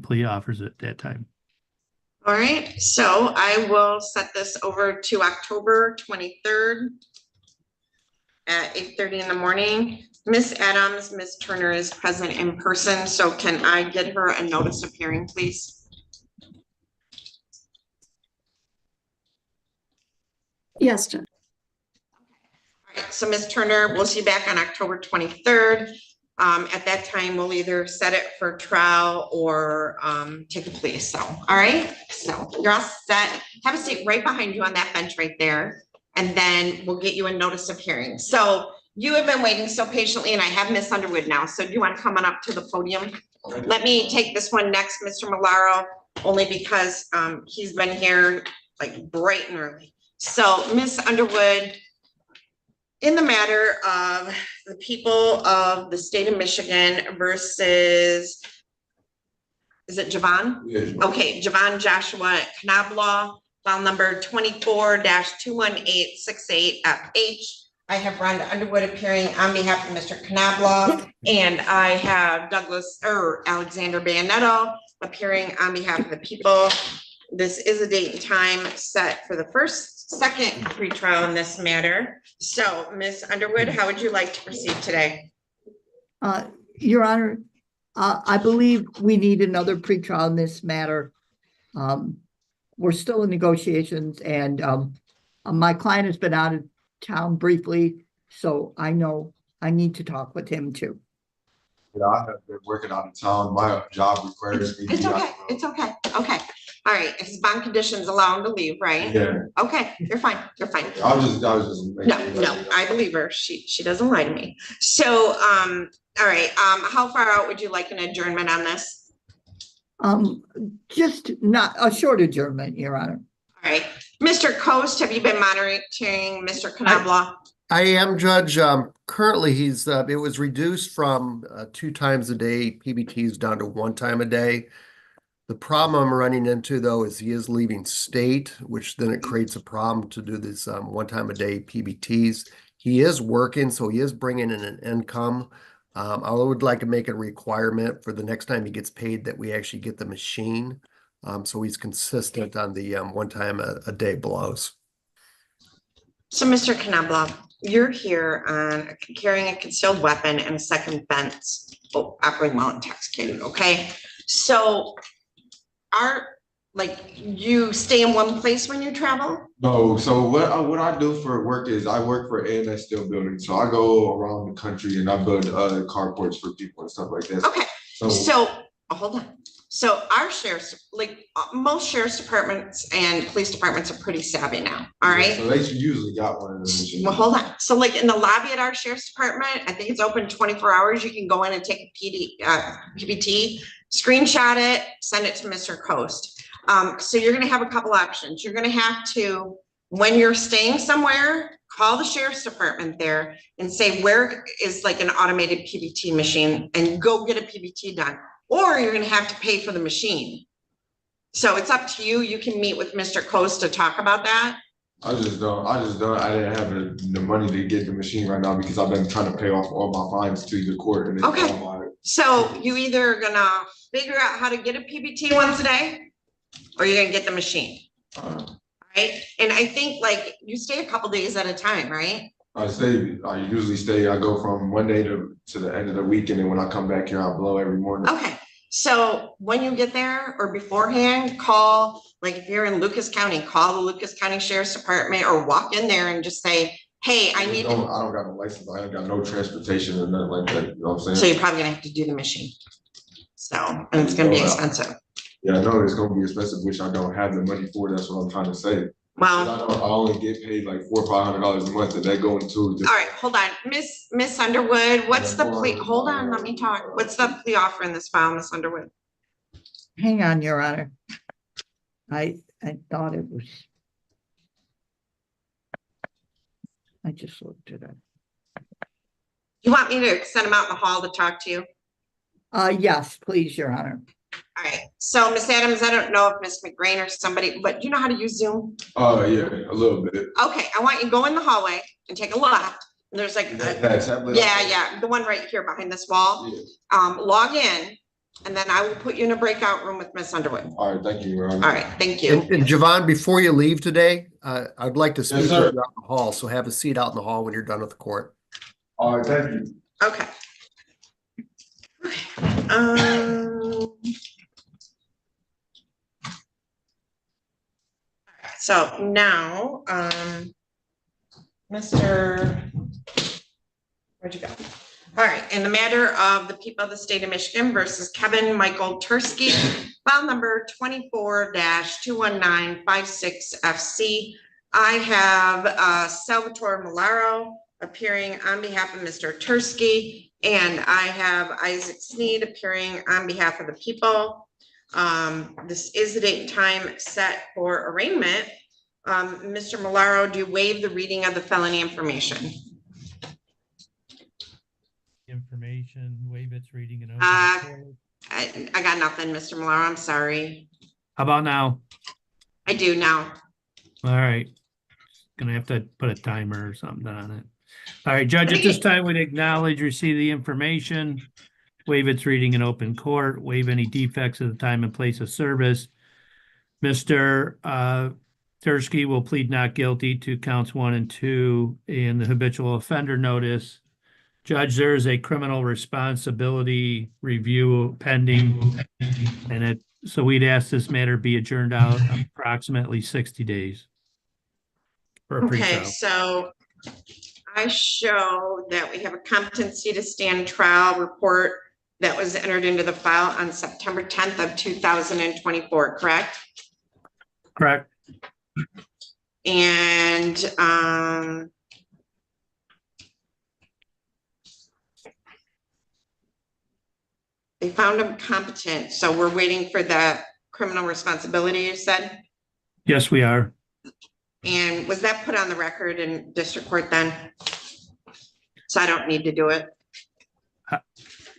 plea offers at that time. All right, so I will set this over to October 23rd at 8:30 in the morning. Ms. Adams, Ms. Turner is present in person, so can I get her a notice of hearing, please? Yes, Judge. All right, so Ms. Turner, we'll see you back on October 23rd. At that time, we'll either set it for trial or take a plea. So, all right, so you're all set. Have a seat right behind you on that bench right there. And then we'll get you a notice of hearing. So you have been waiting so patiently and I have Miss Underwood now. So do you want to come on up to the podium? Let me take this one next, Mr. Malaro, only because he's been here like bright and early. So Miss Underwood, in the matter of the people of the state of Michigan versus, is it Javon? Yeah. Okay, Javon Joshua Knoblaw, file number 24-21868FH. I have Rhonda Underwood appearing on behalf of Mr. Knoblaw, and I have Alexander Bayonetto appearing on behalf of the people. This is a date and time set for the second pretrial in this matter. So, Ms. Underwood, how would you like to proceed today? Your Honor, I believe we need another pretrial in this matter. We're still in negotiations, and my client has been out of town briefly, so I know I need to talk with him too. Yeah, I have been working out of town. My job requires me to It's be out okay, of town. it's okay, okay. All right, his bond conditions allow him to leave, right? Yeah, Okay, you're fine, you're fine. I was just. No, I believe her. She doesn't lie to me. So, all right, how far out would you like an adjournment on this? Just not a short adjournment, Your Honor. All right, Mr. Coast, have you been monitoring Mr. Knoblaw? I am, Judge. Currently, it was reduced from 2 times a day PBTs down to 1 time a day. The problem I'm running into, though, is he is leaving state, which then it creates a problem to do this 1 time a day PBTs. He is working, so he is bringing in an income. I would like to make a requirement for the next time he gets paid that we actually get the machine. So he's consistent on the 1 time a day blows. So, Mr. Knoblaw, you're here on carrying a concealed weapon and a second offense, operating while intoxicated, okay? So, you stay in one place when you travel? No, so what I do for work is I work for AMS Steel Building. So I go around the country and I build carports for people and stuff like that. Okay, so hold on. So our sheriffs, most sheriff's departments and police departments are pretty savvy now, all right? So they usually got one of them machines. Well, hold on. So in the lobby at our sheriff's department, I think it's open 24 hours. You can go in and take a PBT, screenshot it, send it to Mr. Coast. So you're gonna have a couple options. You're gonna have to, when you're staying somewhere, call the sheriff's department there and say, where is an automated PBT machine, and go get a PBT done. Or you're gonna have to pay for the machine. So it's up to you. You can meet with Mr. Coast to talk about that. I didn't have the money to get the machine right now because I've been trying to pay off all my fines to the court. And Okay. So you either gonna figure out how to get a PBT once a day, or you're gonna get the machine. Right? And I think you stay a couple days at a time, right? I usually stay, I go from one day to the end of the week, and then when I come back here, I blow every morning. Okay, so when you get there or beforehand, call, if you're in Lucas County, call the Lucas County Sheriff's Department or walk in there and just say, hey, I don't got a license, I ain't got no transportation or nothing like that, you know what I'm saying? So you're probably gonna have to do the machine. So, and it's gonna be expensive. Yeah, I know it's gonna be expensive, which I don't have the money for, that's what I'm trying to say. Well, I only get paid $400 or $500 a month, and that go into. All right, hold on, Miss Underwood, what's the plea? Hold on, let me talk. What's the plea offer in this file, Miss Underwood? Hang on, Your Honor. I thought it was. I just looked it up. You want me to send him out in the hall to talk to you? Yes, please, Your Honor. All right, so Miss Adams, I don't know if Miss McGrain or somebody, but do you know how to use Zoom? Yeah, a little bit. Okay, I want you to go in the hallway and take a left. And there's yeah, the one right here behind this wall. Yeah. Log in, and then I will put you in a breakout room with Miss Underwood. All right, thank you, Your Honor. All right, thank you. And Javon, before you leave today, I'd like to speak with you sir. out in the hall. So have a seat out in the hall when you're done with the court. All right, thank you. Okay. So now, where'd you go? All right, in the matter of the people of the state of Michigan versus Kevin Michael Tursky, file number 24-21956FC. I have Salvatore Malaro appearing on behalf of Mr. Tursky, and I have Isaac Sneed appearing on behalf of the people. This is the date and time set for arraignment. Mr. Malaro, do you waive the reading of the felony information? Information, waive its reading and open court. I got nothing, Mr. Malaro, I'm sorry. How about now? I do now. All right. Gonna have to put a timer or something on it. All right, Judge, at this time, we'd acknowledge receive the information, waive its reading in open court, waive any defects at the time and place of service. Mr. Tursky will plead not guilty to counts 1 and 2 in the habitual offender notice. Judge, there is a criminal responsibility review pending, and so we'd ask this matter be adjourned out approximately 60 days. For a Okay, pretrial. so I show that we have a competency to stand trial report that was entered into the file on September 10th of 2024, correct? Correct. And they found him competent, so we're waiting for the criminal responsibility, you said? Yes, we are. And was that put on the record in district court then? So I don't need to do it?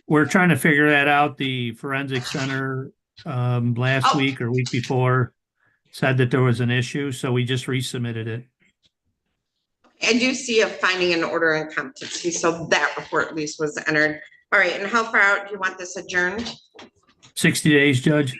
We're trying to figure that out. The forensic center last week or week before said that there was an issue, so we just resubmitted it. I do see a finding and order in competency, so that report at least was entered. All right, and how far out do you want this adjourned? 60 days, Judge.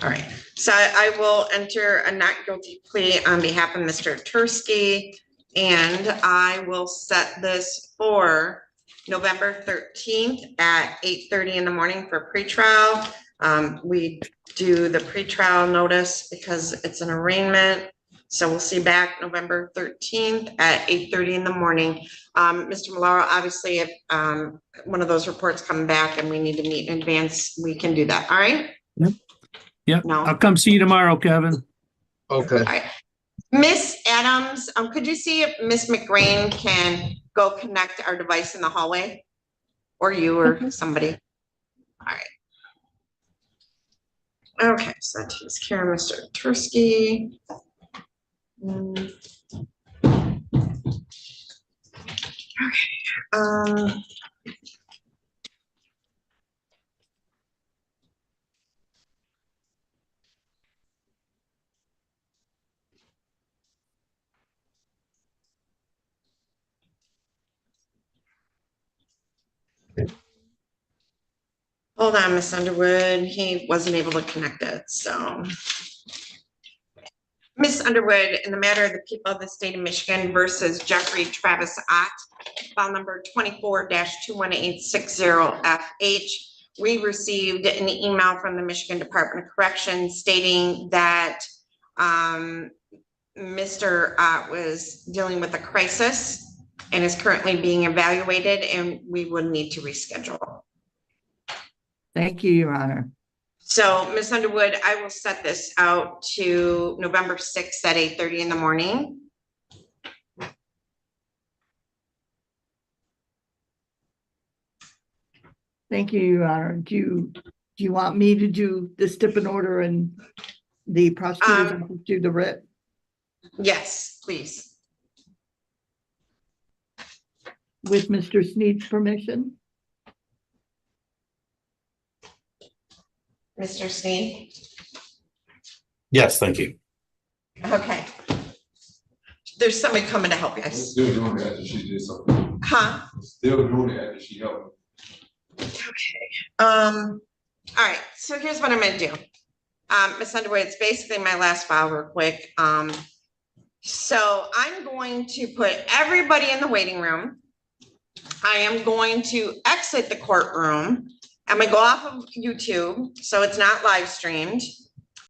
All right, so I will enter a not guilty plea on behalf of Mr. Tursky, and I will set this for November 13th at 8:30 in the morning for pretrial. We do the pretrial notice because it's an arraignment. So we'll see back November 13th at 8:30 in the morning. Mr. Malaro, obviously, if one of those reports come back and we need to meet in advance, we can do that. All right? Yep. No. I'll come see you tomorrow, Kevin. Okay. All right. Miss Adams, could you see if Miss McGrain can go connect our device in the hallway? Or you or somebody? All right. Okay, so that takes care of Mr. Tursky. Okay. Hold on, Miss Underwood. He wasn't able to connect it, so. Miss Underwood, in the matter of the people of the state of Michigan versus Jeffrey Travis Ott, file number 24-21860FH, we received an email from the Michigan Department of Corrections stating that Mr. Ott was dealing with a crisis and is currently being evaluated, and we would need to reschedule. Thank you, Your Honor. So, Ms. Underwood, I will set this out to November 6th at 8:30 in the morning. Thank you, Your Honor. Do you want me to do the stip and order and the prosecutors do the writ? Yes, please. With Mr. Sneed's permission? Mr. Sneed? Yes, thank you. Okay. There's somebody coming to help you. Still doing it after she did something. Huh? Still doing it after she helped. Okay. All right, so here's what I'm gonna do. Ms. Underwood, it's basically my last file real quick. So I'm going to put everybody in the waiting room. I am going to exit the courtroom. I'm gonna go off of YouTube, so it's not live streamed.